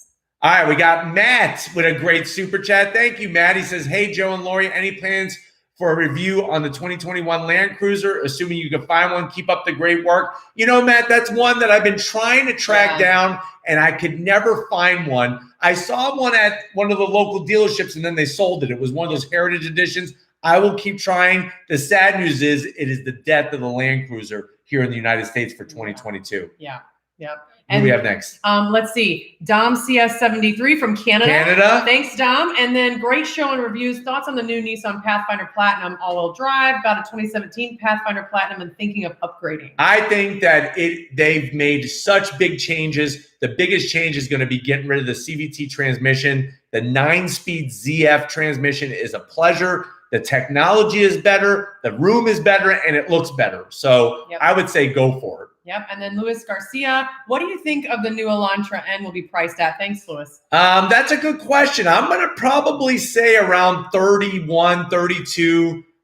S1: All right, we got Matt with a great super chat. Thank you, Matt. He says, hey, Joe and Lori, any plans for a review on the 2021 Land Cruiser? Assuming you can find one, keep up the great work. You know, Matt, that's one that I've been trying to track down, and I could never find one. I saw one at one of the local dealerships, and then they sold it. It was one of those heritage editions. I will keep trying. The sad news is it is the death of the Land Cruiser here in the United States for 2022.
S2: Yeah. Yep.
S1: Who do we have next?
S2: Let's see. Dom CS73 from Canada. Thanks, Dom. And then great show and reviews. Thoughts on the new Nissan Pathfinder Platinum all-wheel drive. Got a 2017 Pathfinder Platinum and thinking of upgrading. I
S1: think that they've made such big changes. The biggest change is going to be getting rid of the CVT transmission. The 9-speed ZF transmission is a pleasure. The technology is better. The room is better, and it looks better. So I would say go for it.
S2: Yep. And then Luis Garcia, what do you think of the new Elantra and will be priced at? Thanks, Luis.
S1: That's a good question. I'm going to probably say around $31,000,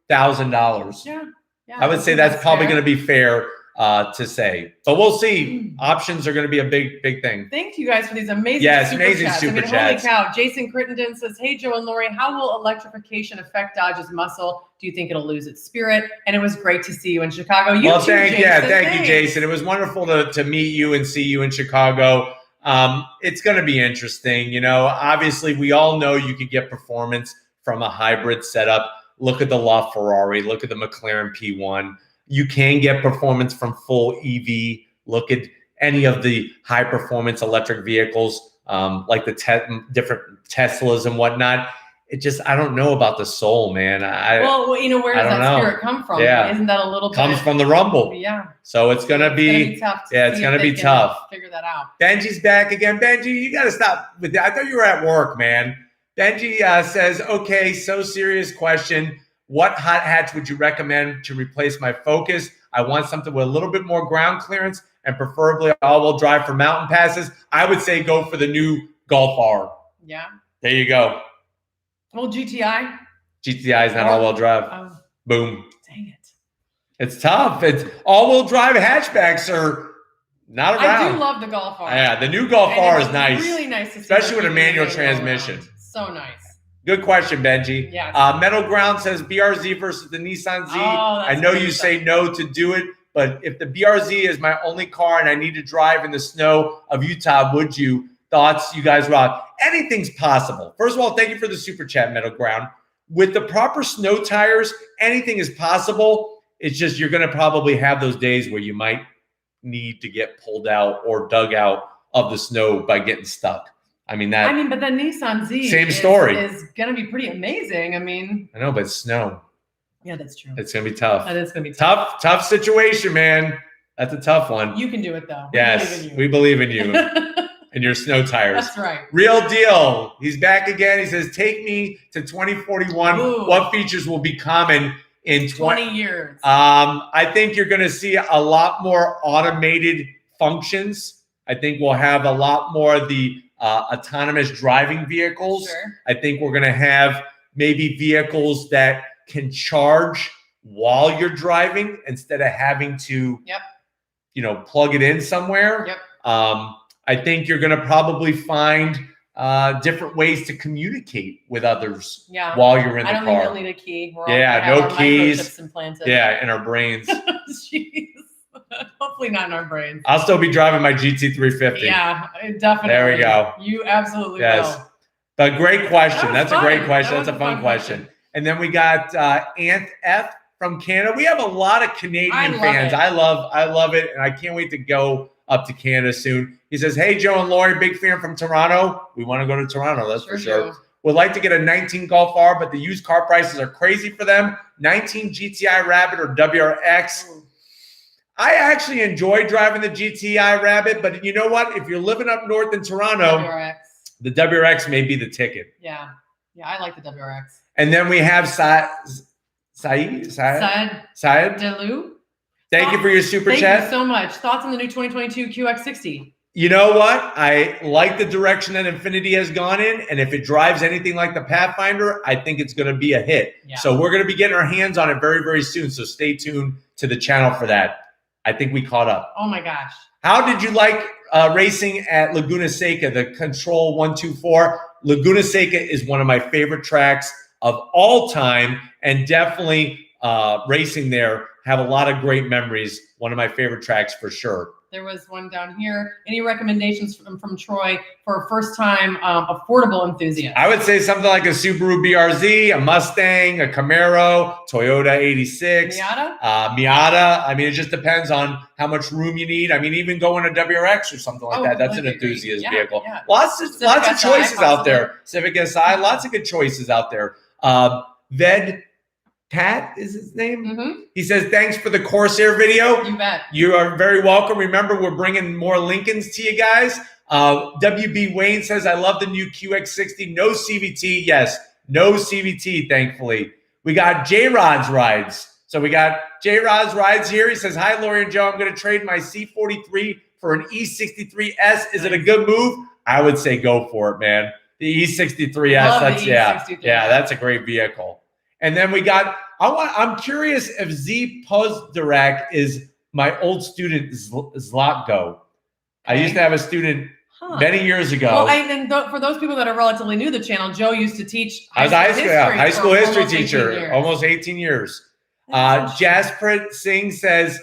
S1: $32,000.
S2: Yeah.
S1: I would say that's probably going to be fair to say, but we'll see. Options are going to be a big thing.
S2: Thank you guys for these amazing super chats. Holy cow. Jason Crittenden says, hey, Joe and Lori, how will electrification affect Dodge's muscle? Do you think it'll lose its spirit? And it was great to see you in Chicago.
S1: Thank you, Jason. It was wonderful to meet you and see you in Chicago. It's going to be interesting. You know, obviously we all know you could get performance from a hybrid setup. Look at the LaFerrari, look at the McLaren P1. You can get performance from full EV. Look at any of the high performance electric vehicles, like the different Teslas and whatnot. It just, I don't know about the soul, man.
S2: Well, you know, where does that spirit come from?
S1: Yeah.
S2: Isn't that a little bit?
S1: Comes from the rumble.
S2: Yeah.
S1: So it's going to be
S2: tough.
S1: It's going to be tough.
S2: Figure that out.
S1: Benji's back again. Benji, you got to stop with that. I thought you were at work, man. Benji says, okay, so serious question. What hot hatch would you recommend to replace my Focus? I want something with a little bit more ground clearance and preferably all-wheel drive for mountain passes. I would say go for the new Golf R.
S2: Yeah.
S1: There you go.
S2: Well, GTI.
S1: GTI is not all-wheel drive. Boom.
S2: Dang it.
S1: It's tough. It's all-wheel drive hatchbacks are not around.
S2: I do love the Golf R.
S1: Yeah, the new Golf R is nice.
S2: Really nice to see,
S1: especially with a manual transmission.
S2: So nice.
S1: Good question, Benji.
S2: Yes.
S1: Metal Ground says BRZ versus the Nissan Z. I know you say no to do it, but if the BRZ is my only car and I need to drive in the snow of Utah, would you? Thoughts, you guys rock. Anything's possible. First of all, thank you for the super chat, Metal Ground. With the proper snow tires, anything is possible. It's just you're going to probably have those days where you might need to get pulled out or dug out of the snow by getting stuck. I mean,
S2: but the Nissan Z
S1: same story
S2: is going to be pretty amazing. I mean,
S1: I know, but snow.
S2: Yeah, that's true.
S1: It's going to be tough.
S2: That is going to be
S1: tough situation, man. That's a tough one.
S2: You can do it, though.
S1: We believe in you and your snow tires.
S2: That's right.
S1: Real deal. He's back again. He says, take me to 2041.
S2: Ooh.
S1: What features will be common in
S2: 20 years?
S1: I think you're going to see a lot more automated functions. I think we'll have a lot more of the autonomous driving vehicles.
S2: Sure.
S1: I think we're going to have maybe vehicles that can charge while you're driving instead of having to, plug it in somewhere.
S2: Yep.
S1: I think you're going to probably find different ways to communicate with others while you're in the car.
S2: I don't think you'll need a key. We're
S1: all no keys.
S2: Implanted.
S1: Yeah, in our brains.
S2: Jeez. Hopefully not in our brains.
S1: I'll still be driving my GT350.
S2: Yeah, definitely.
S1: There we go.
S2: You absolutely will.
S1: But great question. That's
S2: fun.
S1: A great question.
S2: That's
S1: a fun question. And then we got Ant F from Canada. We have a lot of Canadian fans. I love it. And I can't wait to go up to Canada soon. He says, hey, Joe and Lori, big fan from Toronto. We want to go to Toronto, that's for sure. Would like to get a 19 Golf R, but the used car prices are crazy for them. 19 GTI Rabbit or WRX. I actually enjoy driving the GTI Rabbit, but you know what? If you're living up north in Toronto, the WRX may be the ticket.
S2: Yeah, I like the WRX.
S1: And then we have Syed
S2: Delou.
S1: Thank you for your super chat.
S2: Thank you so much. Thoughts on the new 2022 QX60?
S1: You know what? I like the direction that Infiniti has gone in, and if it drives anything like the Pathfinder, I think it's going to be a hit. Yeah. So we're going to be getting our hands on it very, very soon. So stay tuned to the channel for that. I think we caught up.
S2: Oh my gosh.
S1: How did you like racing at Laguna Seca, the Control 124? Laguna Seca is one of my favorite tracks of all time, and definitely racing there, have a lot of great memories. One of my favorite tracks for sure.
S2: There was one down here. Any recommendations from Troy for a first-time affordable enthusiast?
S1: I would say something like a Subaru BRZ, a Mustang, a Camaro, Toyota 86.
S2: Miata?
S1: Miata. I mean, it just depends on how much room you need. I mean, even going a WRX or something like that. That's an enthusiast vehicle. Yeah. Lots of choices out there. Civic Si, lots of good choices out there. Ved Pat is his name. Mm-hmm. He says, thanks for the Corsair video.
S2: You bet.
S1: You are very welcome. Remember, we're bringing more Lincolns to you guys. WB Wayne says, I love the new QX60. No CVT. Yes, no CVT, thankfully. We got J-Rod's rides. So we got J-Rod's rides here. He says, hi, Lori and Joe. I'm going to trade my C43 for an E63S. Is it a good move? I would say go for it, man. The E63S. That's a great vehicle. And then we got, I'm curious if Z Pozdrack is my old student Zlatko. Okay. I used to have a student many years ago.
S2: Well, and for those people that are relatively new to the channel, Joe used to teach
S1: high school history teacher, almost 18 years. Jasper Singh says,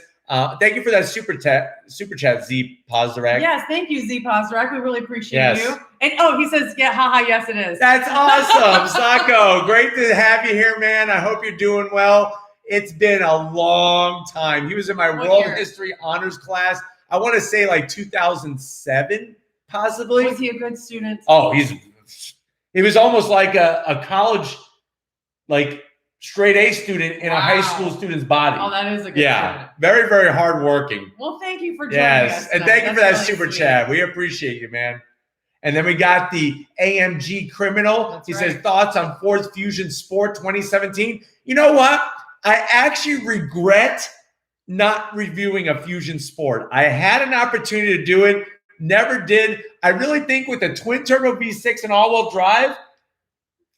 S1: thank you for that super chat, Z Pozdrack.
S2: Yes, thank you, Z Pozdrack. We really appreciate you. And he says, haha, yes, it is.
S1: That's awesome, Sako. Great to have you here, man. I hope you're doing well. It's been a long time. He was in my world history honors class. I want to say like 2007, possibly.
S2: Was he a good student?
S1: Oh, he was almost like a college, like straight A student in a high school student's body.
S2: Oh, that is a good student.
S1: Very, very hardworking.
S2: Well, thank you for joining us.
S1: And thank you for that super chat. We appreciate you, man. And then we got the AMG Criminal. He says, thoughts on Ford's Fusion Sport 2017. You know what? I actually regret not reviewing a Fusion Sport. I had an opportunity to do it, never did. I really think with a twin turbo V6 and all-wheel drive,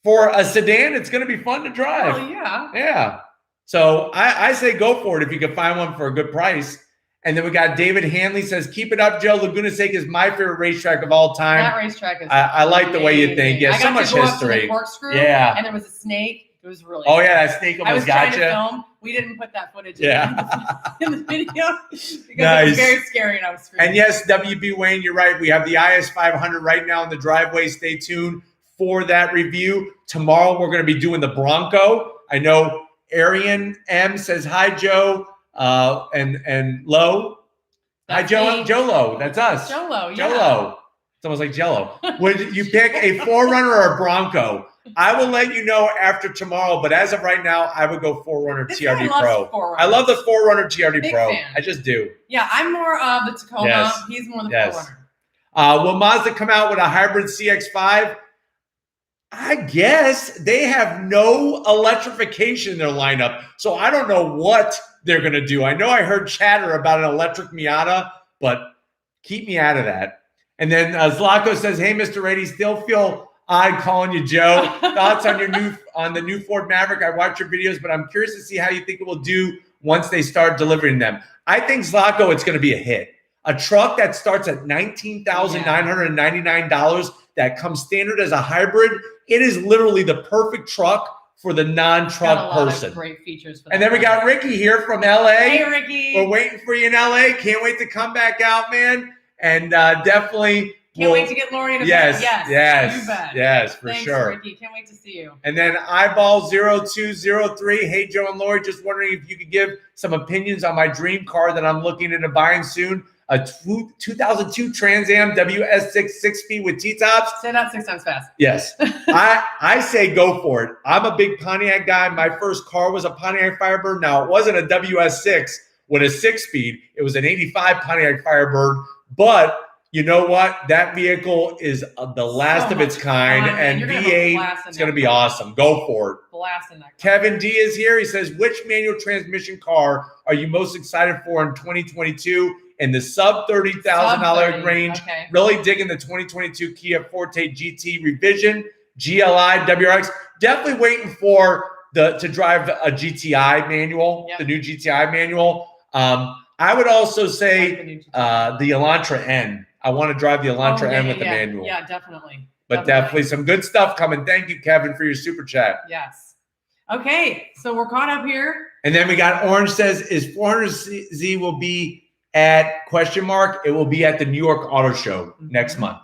S1: for a sedan, it's going to be fun to drive.
S2: Oh, yeah.
S1: Yeah. So I say go for it if you can find one for a good price. And then we got David Hanley says, keep it up, Joe. Laguna Seca is my favorite racetrack of all time.
S2: That racetrack is
S1: I like the way you think. Yeah, so much history.
S2: Corkscrew, and there was a snake. It was really
S1: fun. That snake almost got you.
S2: Film. We didn't put that footage in the video because it was very scary and I was screaming.
S1: And yes, WB Wayne, you're right. We have the IS500 right now in the driveway. Stay tuned for that review. Tomorrow, we're going to be doing the Bronco. I know Arian M says, hi, Joe. And Lowe. Hi, Joe. Joe Lowe. That's us.
S2: Joe Lowe,
S1: Joe Lowe. It's almost like Jell-O. Would you pick a 4Runner or a Bronco? I will let you know after tomorrow, but as of right now, I would go 4Runner TRD Pro. I love the 4Runner TRD Pro. Fan. I just do.
S2: Yeah, I'm more of the Tacoma. Yes. He's more the 4Runner.
S1: Will Mazda come out with a hybrid CX-5? I guess they have no electrification in their lineup, so I don't know what they're going to do. I know I heard chatter about an electric Miata, but keep me out of that. And then Zlatko says, "Hey, Mr. Raiti, still feel odd calling you Joe. Thoughts on the new Ford Maverick? I watch your videos, but I'm curious to see how you think it will do once they start delivering them." I think, Zlatko, it's going to be a hit. A truck that starts at $19,999 that comes standard as a hybrid. It is literally the perfect truck for the non-truck person.
S2: Great features.
S1: And then we got Ricky here from LA.
S2: Hey, Ricky.
S1: We're waiting for you in LA. Can't wait to come back out, man. And definitely.
S2: Can't wait to get Lori in a
S1: bed.
S2: Yes, you bet.
S1: Yes, for
S2: Thanks,
S1: sure.
S2: Ricky. Can't wait to see you.
S1: And then Eyeball0203. Hey, Joe and Lori, just wondering if you could give some opinions on my dream car that I'm looking into buying soon. A 2002 Trans Am WS6 6-speed with T-tops.
S2: Say that 6 times fast.
S1: Yes. I say go for it. I'm a big Pontiac guy. My first car was a Pontiac Firebird. Now, it wasn't a WS6 with a 6-speed. It was an 85 Pontiac Firebird. But you know what? That vehicle is the last of its kind. And V8 is going to be awesome. Go for it.
S2: Blasting that car.
S1: Kevin D is here. He says, which manual transmission car are you most excited for in 2022? In the sub $30,000 range, really digging the 2022 Kia Forte GT revision, GLI, WRX. Definitely waiting for to drive a GTI manual, the new GTI manual. I would also say the Elantra N. I want to drive the Elantra N with the manual.
S2: Yeah, definitely.
S1: But definitely some good stuff coming. Thank you, Kevin, for your super chat.
S2: Yes. Okay, so we're caught up here.
S1: And then we got Orange says, is 400Z will be at ? It will be at the New York Auto Show next month.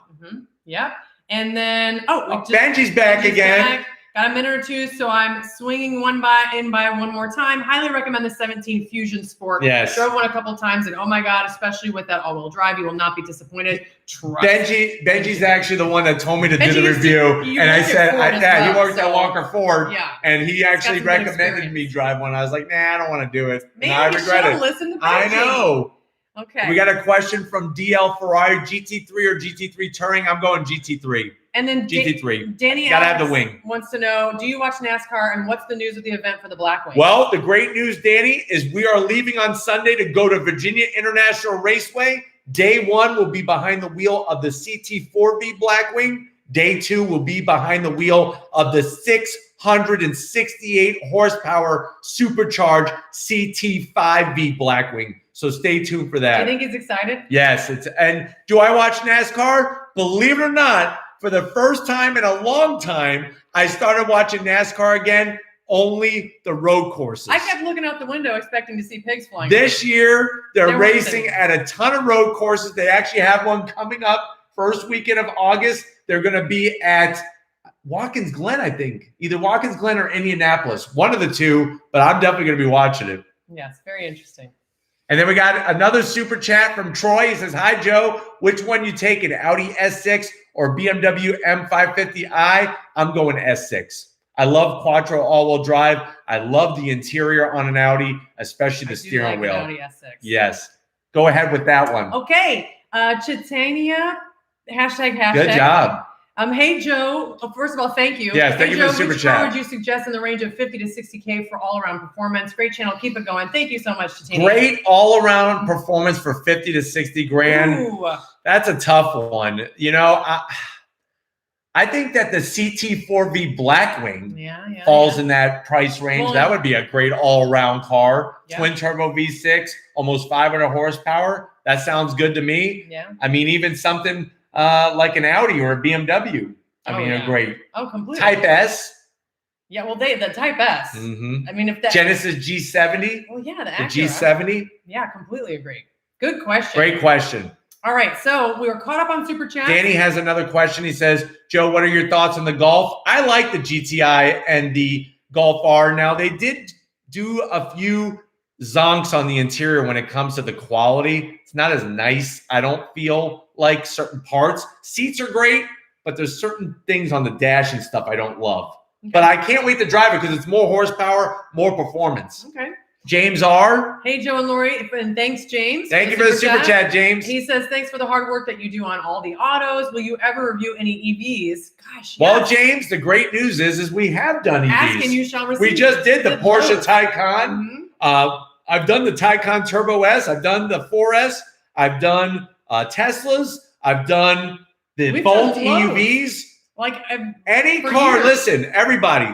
S2: Yep. And then
S1: Benji's back again.
S2: Got a minute or two, so I'm swinging one by one more time. Highly recommend the 17 Fusion Sport.
S1: Yes.
S2: Drove one a couple times, and oh my God, especially with that all-wheel drive, you will not be disappointed. Trust.
S1: Benji's actually the one that told me to do the review, and I said, he worked at Walker Ford, and he actually recommended me drive one. I was like, nah, I don't want to do it.
S2: Man,
S1: I regret it.
S2: Listen to Benji.
S1: I know.
S2: Okay.
S1: We got a question from DL Ferrari, GT3 or GT3 Touring? I'm going GT3.
S2: And then
S1: GT3.
S2: Danny
S1: gotta have the wing.
S2: Wants to know, do you watch NASCAR and what's the news of the event for the Blackwings?
S1: Well, the great news, Danny, is we are leaving on Sunday to go to Virginia International Raceway. Day 1 will be behind the wheel of the CT4V Blackwing. Day 2 will be behind the wheel of the 668 horsepower supercharged CT5V Blackwing. So stay tuned for that.
S2: Do you think he's excited?
S1: Yes. And do I watch NASCAR? Believe it or not, for the first time in a long time, I started watching NASCAR again, only the road courses.
S2: I kept looking out the window expecting to see pigs flying.
S1: This year, they're racing at a ton of road courses. They actually have one coming up first weekend of August. They're going to be at Watkins Glen, I think. Either Watkins Glen or Indianapolis. One of the two, but I'm definitely going to be watching it.
S2: Yes, very interesting.
S1: And then we got another super chat from Troy. He says, hi, Joe. Which one you taking, Audi S6 or BMW M550i? I'm going S6. I love Quattro all-wheel drive. I love the interior on an Audi, especially the steering wheel.
S2: Audi S6.
S1: Yes. Go ahead with that one.
S2: Okay. Chitania, hashtag.
S1: Good job.
S2: Hey, Joe. First of all, thank you.
S1: Yes, thank you for the super chat.
S2: Which car would you suggest in the range of 50 to 60K for all-around performance? Great channel. Keep it going. Thank you so much, Titania.
S1: Great all-around performance for 50 to 60 grand.
S2: Ooh.
S1: That's a tough one. You know, I think that the CT4V Blackwing falls in that price range. Well, that would be a great all-around car. Yeah. Twin-turbo V6, almost 500 horsepower. That sounds good to me.
S2: Yeah.
S1: I mean, even something like an Audi or a BMW. I mean, great.
S2: Oh, completely.
S1: Type S.
S2: Yeah, well, the Type S.
S1: Mm-hmm.
S2: I mean, if that
S1: Genesis G70.
S2: Well, yeah, the
S1: G70.
S2: Yeah, completely agree. Good question.
S1: Great question.
S2: All right, so we were caught up on super chat.
S1: Danny has another question. He says, Joe, what are your thoughts on the Golf? I like the GTI and the Golf R. Now, they did do a few zonks on the interior when it comes to the quality. It's not as nice. I don't feel like certain parts. Seats are great, but there's certain things on the dash and stuff I don't love. Okay. But I can't wait to drive it because it's more horsepower, more performance.
S2: Okay.
S1: James R.
S2: Hey, Joe and Lori, and thanks, James.
S1: Thank you for the super chat, James.
S2: He says, thanks for the hard work that you do on all the autos. Will you ever review any EVs? Gosh,
S1: well, James, the great news is we have done EVs.
S2: Asking you shall receive.
S1: We just did the Porsche Taycan. Mm-hmm. I've done the Taycan Turbo S. I've done the 4S. I've done Teslas. I've done the Bolt EUVs.
S2: Like
S1: any car, years. Listen, everybody,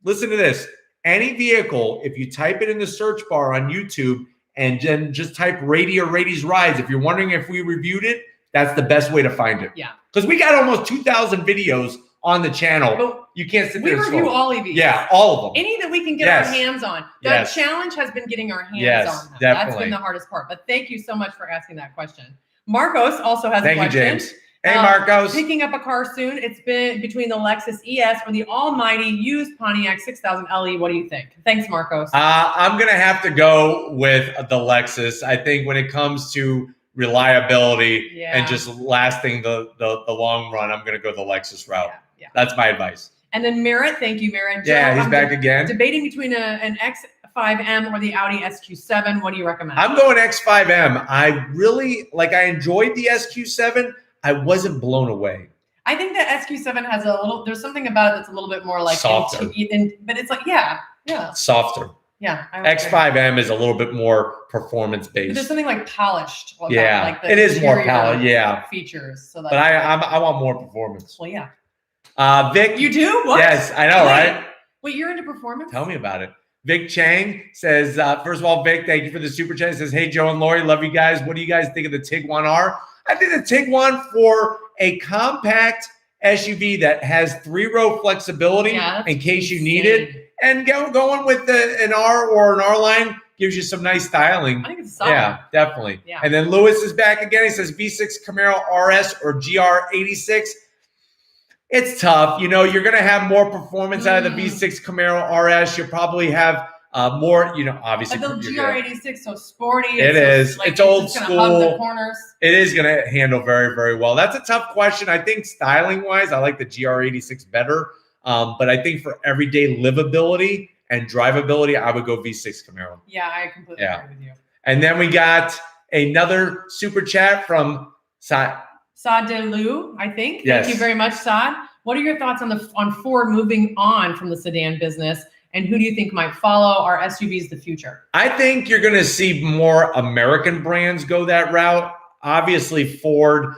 S1: listen to this. Any vehicle, if you type it in the search bar on YouTube and then just type Raiti or Raiti's Rides, if you're wondering if we reviewed it, that's the best way to find it.
S2: Yeah.
S1: Because we got almost 2,000 videos on the channel. But you can't sit there.
S2: We review all EVs.
S1: Yeah, all of them.
S2: Any that we can get our hands on. The challenge has been getting our hands on them.
S1: Definitely.
S2: That's been the hardest part. But thank you so much for asking that question. Marcos also has a question.
S1: Thank you, James. Hey, Marcos.
S2: Picking up a car soon. It's been between the Lexus ES or the almighty used Pontiac 6000 LE. What do you think? Thanks, Marcos.
S1: I'm going to have to go with the Lexus. I think when it comes to reliability and just lasting the long run, I'm going to go the Lexus route. Yeah. That's my advice.
S2: And then Merritt. Thank you, Merritt.
S1: Yeah, he's back again.
S2: Debating between an X5M or the Audi SQ7. What do you recommend?
S1: I'm going X5M. I enjoyed the SQ7. I wasn't blown away.
S2: I think the SQ7 has there's something about it that's a little bit more like
S1: softer.
S2: But it's like, yeah.
S1: Softer.
S2: Yeah.
S1: X5M is a little bit more performance based.
S2: But there's something like polished.
S1: Yeah. It is more polished. Yeah.
S2: Features. So
S1: but I want more performance.
S2: Well, yeah.
S1: Vic.
S2: You do? What?
S1: Yes, I know, right?
S2: Wait, you're into performance?
S1: Tell me about it. Vic Chang says, first of all, Vic, thank you for the super chat. He says, hey, Joe and Lori, love you guys. What do you guys think of the Tiguan R? I think the Tiguan for a compact SUV that has 3-row flexibility in case you need it, and going with an R or an R line gives you some nice styling.
S2: I think it's solid.
S1: Yeah, definitely.
S2: Yeah.
S1: And then Lewis is back again. He says V6 Camaro RS or GR86. It's tough. You're going to have more performance out of the V6 Camaro RS. You'll probably have more, obviously.
S2: But the GR86 so sporty.
S1: It is. It's old school.
S2: Hug the corners.
S1: It is going to handle very, very well. That's a tough question. I think styling-wise, I like the GR86 better. But I think for everyday livability and drivability, I would go V6 Camaro.
S2: Yeah, I completely agree with you.
S1: And then we got another super chat from Saad
S2: Delu, I think.
S1: Yes.
S2: Thank you very much, Saad. What are your thoughts on Ford moving on from the sedan business? And who do you think might follow? Our SUVs the future?
S1: I think you're going to see more American brands go that route. Obviously, Ford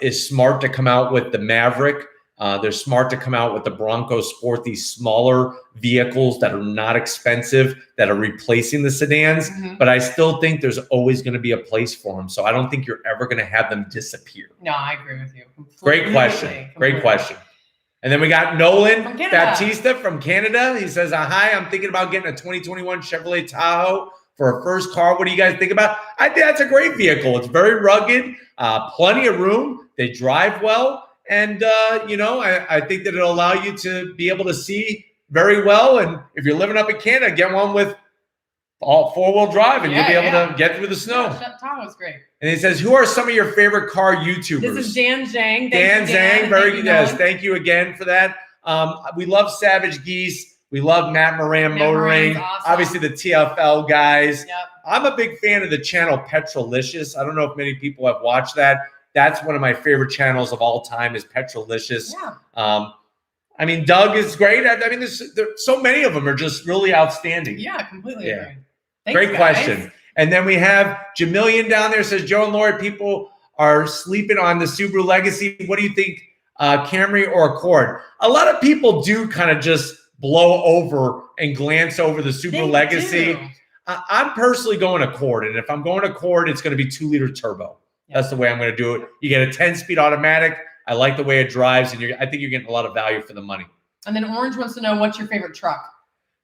S1: is smart to come out with the Maverick. They're smart to come out with the Bronco Sport, these smaller vehicles that are not expensive, that are replacing the sedans. Mm-hmm. But I still think there's always going to be a place for them. So I don't think you're ever going to have them disappear.
S2: No, I agree with you.
S1: Great question. Great question. And then we got Nolan Baptista from Canada. He says, hi, I'm thinking about getting a 2021 Chevrolet Tahoe for a first car. What do you guys think about? I think that's a great vehicle. It's very rugged, plenty of room. They drive well. And, I think that it'll allow you to be able to see very well. And if you're living up in Canada, get one with all 4-wheel drive and you'll be able to get through the snow.
S2: That Tahoe's great.
S1: And he says, who are some of your favorite car YouTubers?
S2: This is Dan Zhang.
S1: Dan Zhang, very good. Yes, thank you again for that. We love Savage Geese. We love Matt Moran Motoring. Awesome. Obviously, the TFL guys. Yep. I'm a big fan of the channel Petrolicious. I don't know if many people have watched that. That's one of my favorite channels of all time is Petrolicious. Yeah. Doug is great. There's so many of them are just really outstanding.
S2: Yeah, completely agree.
S1: Great question. And then we have Jamilian down there says, Joe and Lori, people are sleeping on the Subaru Legacy. What do you think, Camry or Accord? A lot of people do kind of just blow over and glance over the Subaru Legacy. I'm personally going Accord. And if I'm going Accord, it's going to be 2-liter turbo. Yep. That's the way I'm going to do it. You get a 10-speed automatic. I like the way it drives. And I think you're getting a lot of value for the money.
S2: And then Orange wants to know, what's your favorite truck?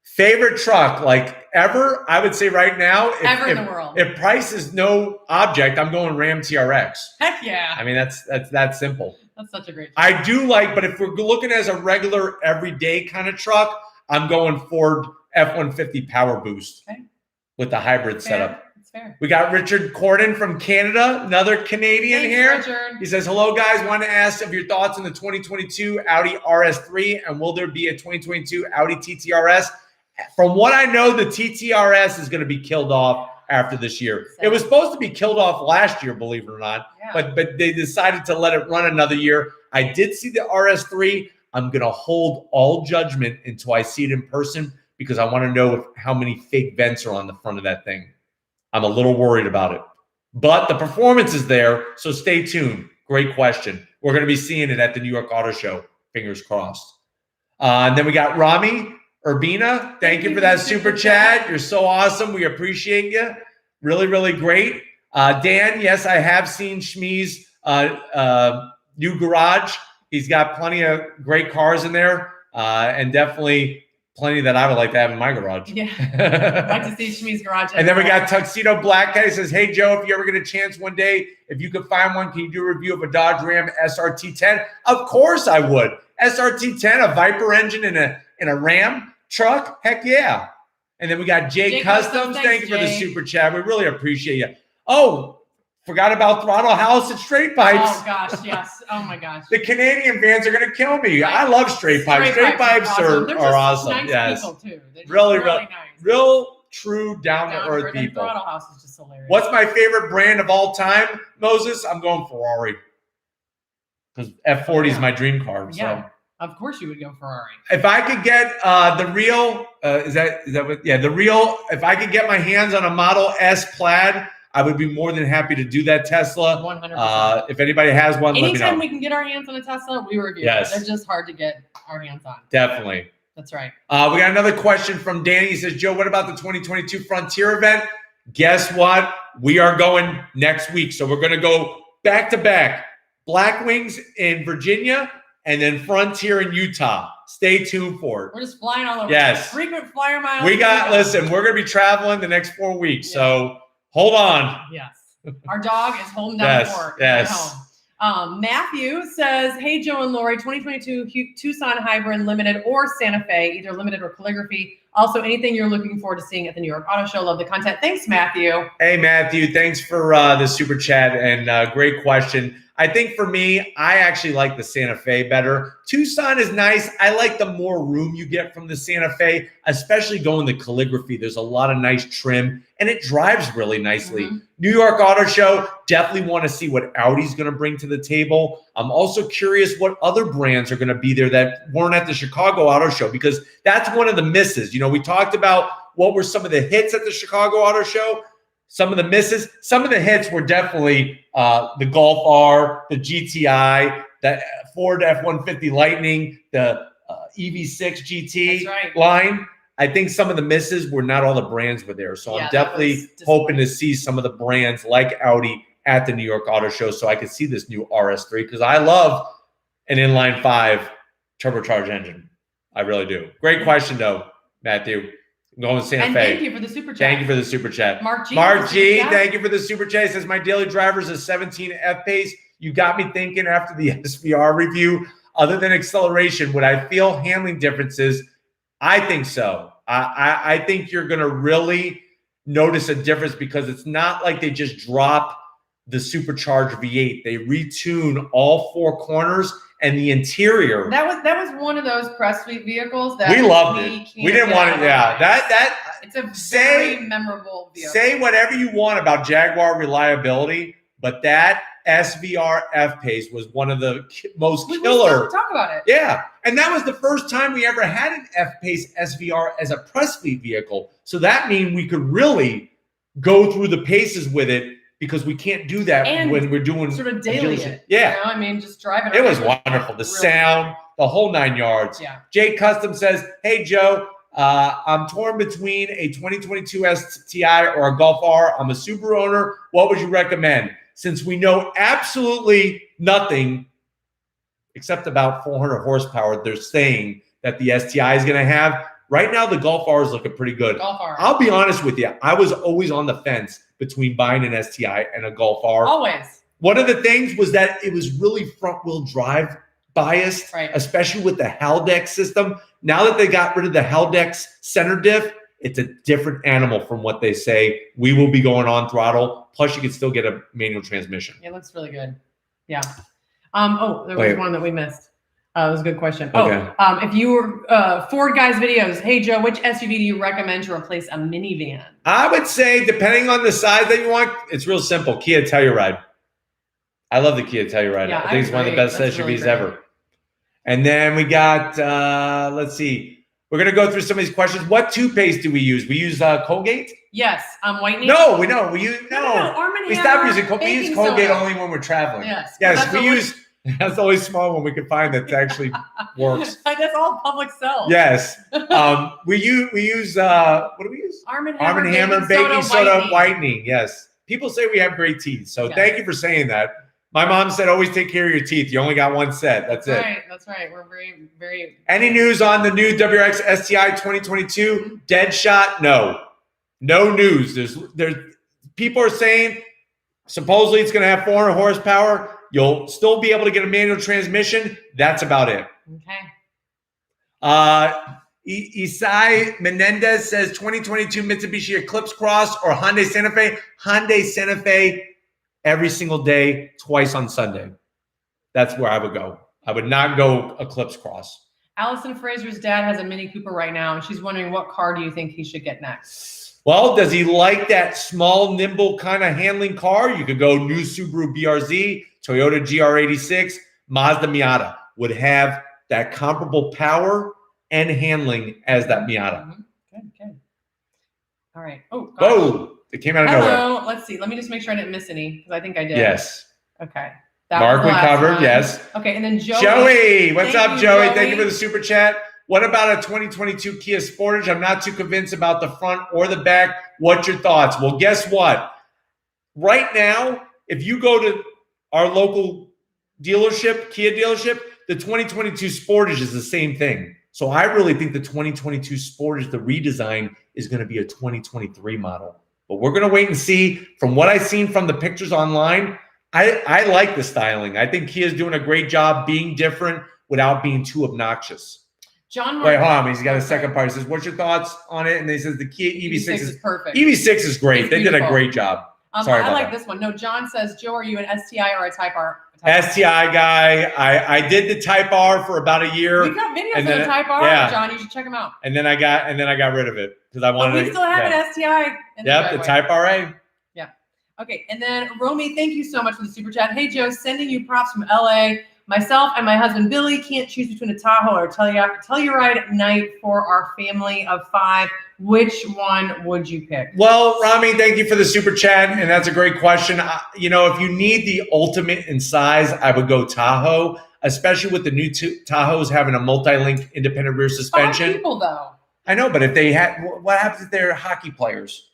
S1: Favorite truck, like ever, I would say right now.
S2: Ever in the world.
S1: If price is no object, I'm going Ram TRX.
S2: Heck yeah.
S1: That's that simple.
S2: That's such a great truck.
S1: I do like, but if we're looking as a regular, everyday kind of truck, I'm going Ford F-150 Power Boost.
S2: Okay.
S1: with the hybrid setup.
S2: It's fair.
S1: We got Richard Corden from Canada, another Canadian here.
S2: Richard.
S1: He says, hello, guys. Want to ask of your thoughts on the 2022 Audi RS3, and will there be a 2022 Audi TTRS? From what I know, the TTRS is going to be killed off after this year. It was supposed to be killed off last year, believe it or not, but they decided to let it run another year. I did see the RS3. I'm going to hold all judgment until I see it in person because I want to know how many fake vents are on the front of that thing. I'm a little worried about it. But the performance is there, so stay tuned. Great question. We're going to be seeing it at the New York Auto Show. Fingers crossed. And then we got Rami Urbina. Thank you for that super chat. You're so awesome. We appreciate you. Really, really great. Dan, yes, I have seen Shmi's new garage. He's got plenty of great cars in there and definitely plenty that I would like to have in my garage.
S2: Yeah, I'd like to see Shmi's garage.
S1: And then we got Tuxedo Black Guy. He says, hey, Joe, if you ever get a chance one day, if you could find one, can you do a review of a Dodge Ram SRT10? Of course I would. SRT10, a Viper engine in a Ram truck? Heck yeah. And then we got Jay Customs. Thank you for the super chat. We really appreciate you. Oh, forgot about Throttle House and Straight Pipes.
S2: Oh, gosh, yes. Oh, my gosh.
S1: The Canadian fans are going to kill me. I love Straight Pipes. Straight Pipes are awesome.
S2: Nice
S1: yes.
S2: People too.
S1: Really
S2: nice.
S1: Real, true, down-to-earth people.
S2: Throttle House is just hilarious.
S1: What's my favorite brand of all time, Moses? I'm going Ferrari. Because F40 is my dream car.
S2: Yeah.
S1: So.
S2: Of course you would go Ferrari.
S1: If I could get the real, is that what? Yeah, the real. If I could get my hands on a Model S Plaid, I would be more than happy to do that Tesla.
S2: 100%.
S1: If anybody has one, let me know.
S2: Anytime we can get our hands on a Tesla, we review it. They're just hard to get our hands on.
S1: Definitely.
S2: That's right.
S1: We got another question from Danny. He says, Joe, what about the 2022 Frontier event? Guess what? We are going next week. So we're going to go back-to-back. Blackwings in Virginia and then Frontier in Utah. Stay tuned for it.
S2: We're just flying all over.
S1: Yes.
S2: Frequent flyer miles.
S1: Listen, we're going to be traveling the next 4 weeks. So hold on.
S2: Yes. Our dog is holding down the fort at home. Matthew says, hey, Joe and Lori, 2022 Tucson Hybrid Limited or Santa Fe, either limited or calligraphy. Also, anything you're looking forward to seeing at the New York Auto Show. Love the content. Thanks, Matthew.
S1: Hey, Matthew. Thanks for the super chat and great question. I think for me, I actually like the Santa Fe better. Tucson is nice. I like the more room you get from the Santa Fe, especially going the calligraphy. There's a lot of nice trim, and it drives really nicely. Mm-hmm. New York Auto Show, definitely want to see what Audi's going to bring to the table. I'm also curious what other brands are going to be there that weren't at the Chicago Auto Show, because that's one of the misses. You know, we talked about what were some of the hits at the Chicago Auto Show. Some of the misses, some of the hits were definitely the Golf R, the GTI, the Ford F-150 Lightning, the EV6 GT line. I think some of the misses were not all the brands were there. So I'm definitely hoping to see some of the brands like Audi at the New York Auto Show so I could see this new RS3 because I love an inline 5 turbocharged engine. I really do. Great question, though, Matthew. I'm going with Santa Fe.
S2: Thank you for the super chat.
S1: Thank you for the super chat.
S2: Mark
S1: G, thank you for the super chat. He says, my daily driver is a 17 F-Pace. You got me thinking after the SVR review, other than acceleration, would I feel handling differences? I think so. I think you're going to really notice a difference because it's not like they just drop the supercharged V8. They retune all 4 corners and the interior.
S2: That was one of those press suite vehicles that
S1: we loved it. We didn't want it. Yeah,
S2: it's a very memorable vehicle.
S1: Say whatever you want about Jaguar reliability, but that SVR F-Pace was one of the most killer.
S2: We talk about it.
S1: Yeah, and that was the first time we ever had an F-Pace SVR as a press fleet vehicle. So that means we could really go through the paces with it. Because we can't do that when we're doing
S2: sort of daily.
S1: Yeah,
S2: you know? I mean, just driving.
S1: It was wonderful. The sound, the whole 9 yards.
S2: Yeah.
S1: Jay Custom says, "Hey Joe, I'm torn between a 2022 STI or a Golf R. I'm a Subaru owner. What would you recommend? Since we know absolutely nothing except about 400 horsepower, they're saying that the STI is going to have. Right now, the Golf R is looking pretty good.
S2: Golf R.
S1: I'll be honest with you. I was always on the fence between buying an STI and a Golf R.
S2: Always.
S1: One of the things was that it was really front-wheel drive biased, especially with the Haldex system. Now that they got rid of the Haldex center diff, it's a different animal from what they say. We will be going on throttle. Plus, you can still get a manual transmission.
S2: It looks really good. Yeah. There was one that we missed. That was a good question.
S1: Okay.
S2: If you were Ford Guys videos, hey Joe, which SUV do you recommend to replace a minivan?
S1: I would say, depending on the size that you want, it's real simple. Kia Telluride. I love the Kia Telluride.
S2: Yeah,
S1: I think it's one of the best SUVs ever. And then we got, let's see. We're going to go through some of these questions. What toothpaste do we use? We use Colgate?
S2: Yes. Whitening?
S1: No, we know. We use,
S2: No, Arm &
S1: we
S2: Hammer,
S1: stopped using Colgate. We use Colgate
S2: soda.
S1: only when we're traveling.
S2: Yes.
S1: Yes, we use, that's the only small one we can find that actually works.
S2: That's all public sell.
S1: Yes. We use what do we use?
S2: Arm &
S1: Arm & Hammer baking soda whitening. Yes. People say we have great teeth. So thank you for saying that. My mom said, always take care of your teeth. You only got one set. That's it.
S2: Right. That's right. We're very, very.
S1: Any news on the new WRX STI 2022? Dead shot? No. No news. There's people are saying supposedly it's going to have 400 horsepower. You'll still be able to get a manual transmission. That's about it.
S2: Okay.
S1: Isai Menendez says 2022 Mitsubishi Eclipse Cross or Hyundai Santa Fe. Hyundai Santa Fe every single day, twice on Sunday. That's where I would go. I would not go Eclipse Cross.
S2: Allison Fraser's dad has a Mini Cooper right now, and she's wondering what car do you think he should get next?
S1: Well, does he like that small, nimble kind of handling car? You could go new Subaru BRZ, Toyota GR86, Mazda Miata would have that comparable power and handling as that Miata.
S2: Good. All right. Oh, gosh.
S1: Whoa. It came out of nowhere.
S2: Let's see. Let me just make sure I didn't miss any because I think I did.
S1: Yes.
S2: Okay.
S1: Mark we covered. Yes.
S2: Okay. And then Joey.
S1: Joey. What's up, Joey? Thank you for the super chat. What about a 2022 Kia Sportage? I'm not too convinced about the front or the back. What's your thoughts? Well, guess what? Right now, if you go to our local dealership, Kia dealership, the 2022 Sportage is the same thing. So I really think the 2022 Sportage, the redesign, is going to be a 2023 model. But we're going to wait and see. From what I've seen from the pictures online, I like the styling. I think Kia's doing a great job being different without being too obnoxious.
S2: John
S1: Wait, hold on. He's got a second part. He says, what's your thoughts on it? And he says, the Kia EV6
S2: is perfect.
S1: EV6 is great. They did a great job. Sorry about
S2: I like
S1: that.
S2: this one. No, John says, Joe, are you an STI or a Type R?
S1: STI guy. I did the Type R for about a year.
S2: We've got videos of the Type R, John. You should check them out.
S1: And then I got rid of it because I wanted.
S2: But we still have an STI.
S1: Yep, the Type RA.
S2: Yeah. Okay, and then Romy, thank you so much for the super chat. Hey Joe, sending you props from LA. Myself and my husband Billy can't choose between a Tahoe or a Telluride night for our family of 5. Which one would you pick?
S1: Well, Rami, thank you for the super chat, and that's a great question. You know, if you need the ultimate in size, I would go Tahoe, especially with the new Tahoes having a multi-link independent rear suspension.
S2: 5 people, though.
S1: I know, but if they had, what happens if they're hockey players?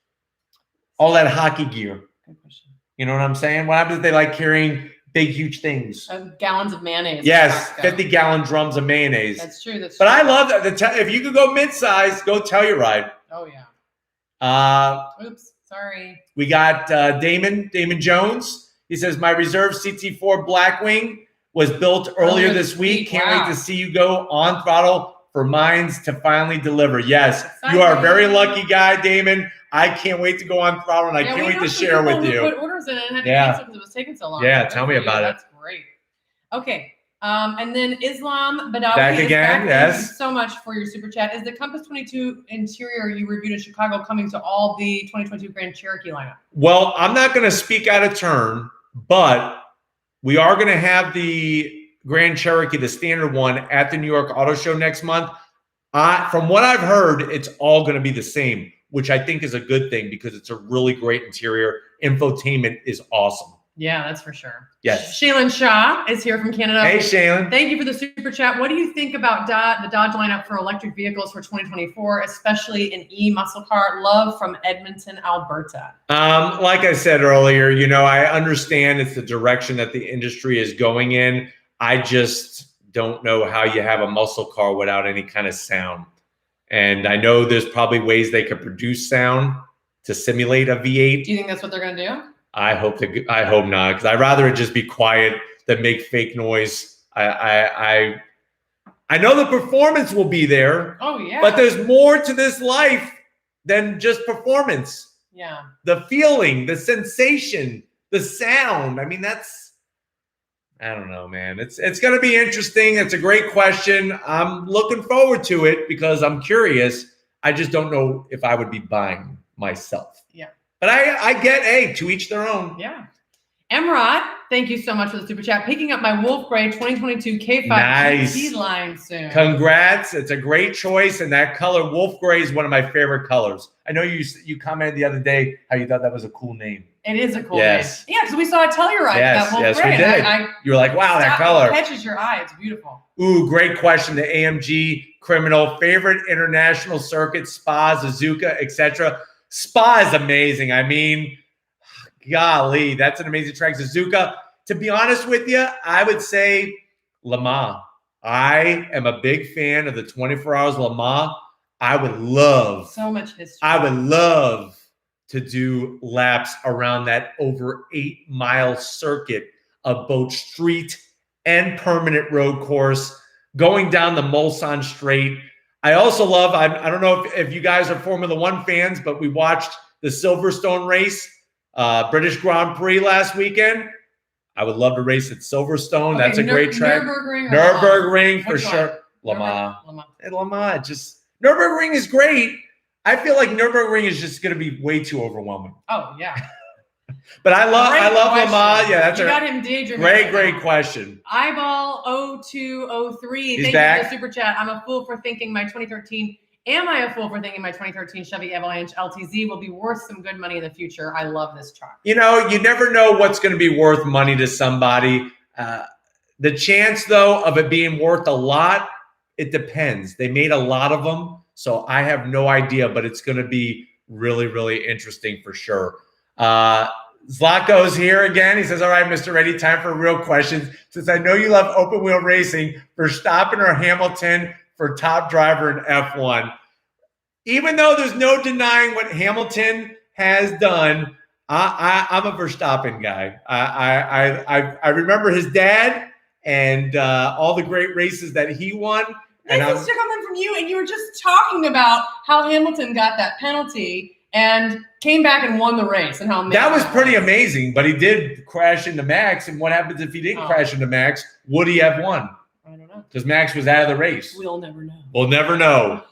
S1: All that hockey gear.
S2: Good question.
S1: You know what I'm saying? What happens if they like carrying big, huge things?
S2: Gallons of mayonnaise.
S1: Yes, 50-gallon drums of mayonnaise.
S2: That's true.
S1: But I love that. If you could go mid-size, go Telluride.
S2: Oh, yeah. Oops, sorry.
S1: We got Damon Jones. He says, my reserve CT4 Blackwing was built earlier this week. Can't wait to see you go on throttle for mines to finally deliver. Yes, you are a very lucky guy, Damon. I can't wait to go on throttle, and I can't wait to share with you.
S2: Put orders in and had to cancel because it was taking so long.
S1: Yeah, tell me about it.
S2: That's great. Okay. And then Islam Badawi
S1: back again. Yes.
S2: Thank you so much for your super chat. Is the Compass 22 interior you reviewed in Chicago coming to all the 2022 Grand Cherokee lineup?
S1: Well, I'm not going to speak out of turn, but we are going to have the Grand Cherokee, the standard one, at the New York Auto Show next month. From what I've heard, it's all going to be the same, which I think is a good thing because it's a really great interior. Infotainment is awesome.
S2: Yeah, that's for sure.
S1: Yes.
S2: Shailen Shah is here from Canada.
S1: Hey, Shailen.
S2: Thank you for the super chat. What do you think about the Dodge lineup for electric vehicles for 2024, especially an e-muscle car? Love from Edmonton, Alberta.
S1: Like I said earlier, you know, I understand it's the direction that the industry is going in. I just don't know how you have a muscle car without any kind of sound. And I know there's probably ways they could produce sound to simulate a V8.
S2: Do you think that's what they're going to do?
S1: I hope not, because I'd rather it just be quiet than make fake noise. I know the performance will be there.
S2: Oh yeah.
S1: But there's more to this life than just performance.
S2: Yeah.
S1: The feeling, the sensation, the sound. I mean, I don't know, man. It's going to be interesting. It's a great question. I'm looking forward to it because I'm curious. I just don't know if I would be buying myself.
S2: Yeah.
S1: But I get, hey, to each their own.
S2: Yeah. Emrod, thank you so much for the super chat. Picking up my Wolf Gray 2022 K5
S1: Nice.
S2: GT line soon.
S1: Congrats. It's a great choice. And that color, Wolf Gray, is one of my favorite colors. I know you commented the other day how you thought that was a cool name.
S2: It is a cool name. Yeah, because we saw a Telluride that Wolf Gray.
S1: We did. You were like, wow, that color.
S2: It catches your eye. It's beautiful.
S1: Ooh, great question. The AMG Criminal. Favorite international circuit, Spa, Suzuka, etc. Spa is amazing. I mean, golly, that's an amazing track. Suzuka, to be honest with you, I would say Le Mans. I am a big fan of the 24 Hours Le Mans. I would love.
S2: So much history.
S1: I would love to do laps around that over 8-mile circuit of both street and permanent road course, going down the Mulsanne Straight. I also love, I don't know if you guys are Formula One fans, but we watched the Silverstone race, British Grand Prix last weekend. I would love to race at Silverstone. Okay, that's a great track. Nürburgring for sure. Le Mans. Le Mans. Just Nürburgring is great. I feel like Nürburgring is just going to be way too overwhelming.
S2: Oh yeah.
S1: But I love Le Mans. Yeah, that's
S2: got him daydreaming.
S1: Great question.
S2: Eyeball 0203.
S1: He's
S2: Thank
S1: back.
S2: you for the super chat. I'm a fool for thinking my 2013. Am I a fool for thinking my 2013 Chevy Avalanche LTZ will be worth some good money in the future? I love this truck.
S1: You know, you never know what's going to be worth money to somebody. The chance, though, of it being worth a lot, it depends. They made a lot of them, so I have no idea, but it's going to be really, really interesting for sure. Zlatko's here again. He says, all right, Mr. Raiti, time for real questions. Since I know you love open wheel racing, Verstappen or Hamilton for top driver in F1. Even though there's no denying what Hamilton has done, I'm a Verstappen guy. I remember his dad and all the great races that he won.
S2: This is coming from you, and you were just talking about how Hamilton got that penalty and came back and won the race, and how
S1: that was pretty amazing. But he did crash into Max, and what happens if he didn't crash into Max? Would he have won?
S2: I don't know.
S1: Because Max was out of the race.
S2: We'll never know.
S1: We'll never know.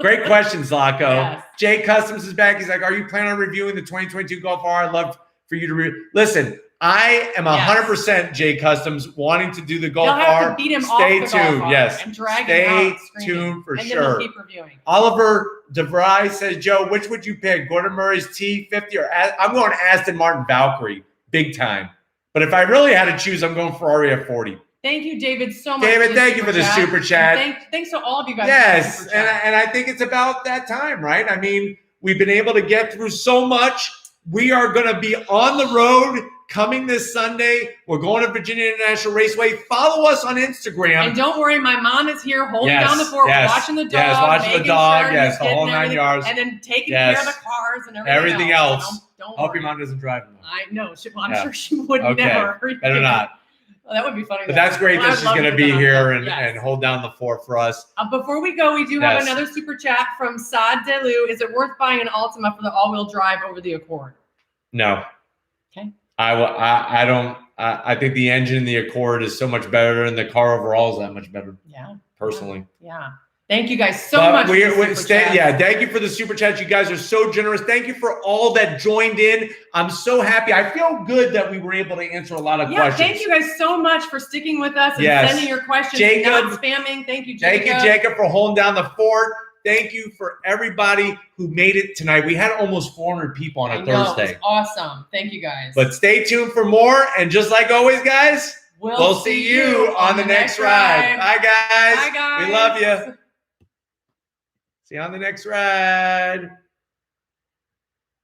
S1: Great question, Zlatko.
S2: Yes.
S1: Jay Customs is back. He's like, are you planning on reviewing the 2022 Golf R? I'd love for you to listen. I am 100% Jay Customs wanting to do the Golf R.
S2: You'll have to beat him
S1: Stay
S2: off the
S1: tuned.
S2: Golf
S1: Yes.
S2: And drag him out.
S1: Stay tuned for
S2: and
S1: sure.
S2: Then we'll keep reviewing.
S1: Oliver DeVry says, Joe, which would you pick? Gordon Murray's T50 or I'm going Aston Martin Valkyrie, big time. But if I really had to choose, I'm going Ferrari F40.
S2: Thank you, David, so much.
S1: David, thank you for the super chat.
S2: Thanks to all of you guys.
S1: Yes, and I think it's about that time, right? I mean, we've been able to get through so much. We are going to be on the road coming this Sunday. We're going to Virginia International Raceway. Follow us on Instagram.
S2: And don't worry, my mom is here holding down the fort, watching the dog,
S1: watching the dog, the whole 9 yards.
S2: And then taking care of the cars and
S1: everything else.
S2: Don't
S1: Hope
S2: worry.
S1: your mom doesn't drive them.
S2: I know. I'm sure she would never.
S1: Better not.
S2: Well, that would be funny.
S1: But that's great that she's going to be here and hold down the fort for us.
S2: Before we go, we do have another super chat from Saad Delu. Is it worth buying an Altima for the all-wheel drive over the Accord?
S1: No.
S2: Okay.
S1: I don't. I think the engine in the Accord is so much better, and the car overall is that much better.
S2: Yeah.
S1: Personally.
S2: Yeah. Thank you guys so much.
S1: Thank you for the super chats. You guys are so generous. Thank you for all that joined in. I'm so happy. I feel good that we were able to answer a lot of questions.
S2: Thank you guys so much for sticking with us and sending your questions.
S1: Jacob,
S2: not spamming. Thank you, Jacob.
S1: Thank you, Jacob, for holding down the fort. Thank you for everybody who made it tonight. We had almost 400 people on a Thursday.
S2: It was awesome. Thank you, guys.
S1: But stay tuned for more. And just like always, guys, we'll see you on the next ride. Bye, guys.
S2: Bye, guys.
S1: We love you. See you on the next ride.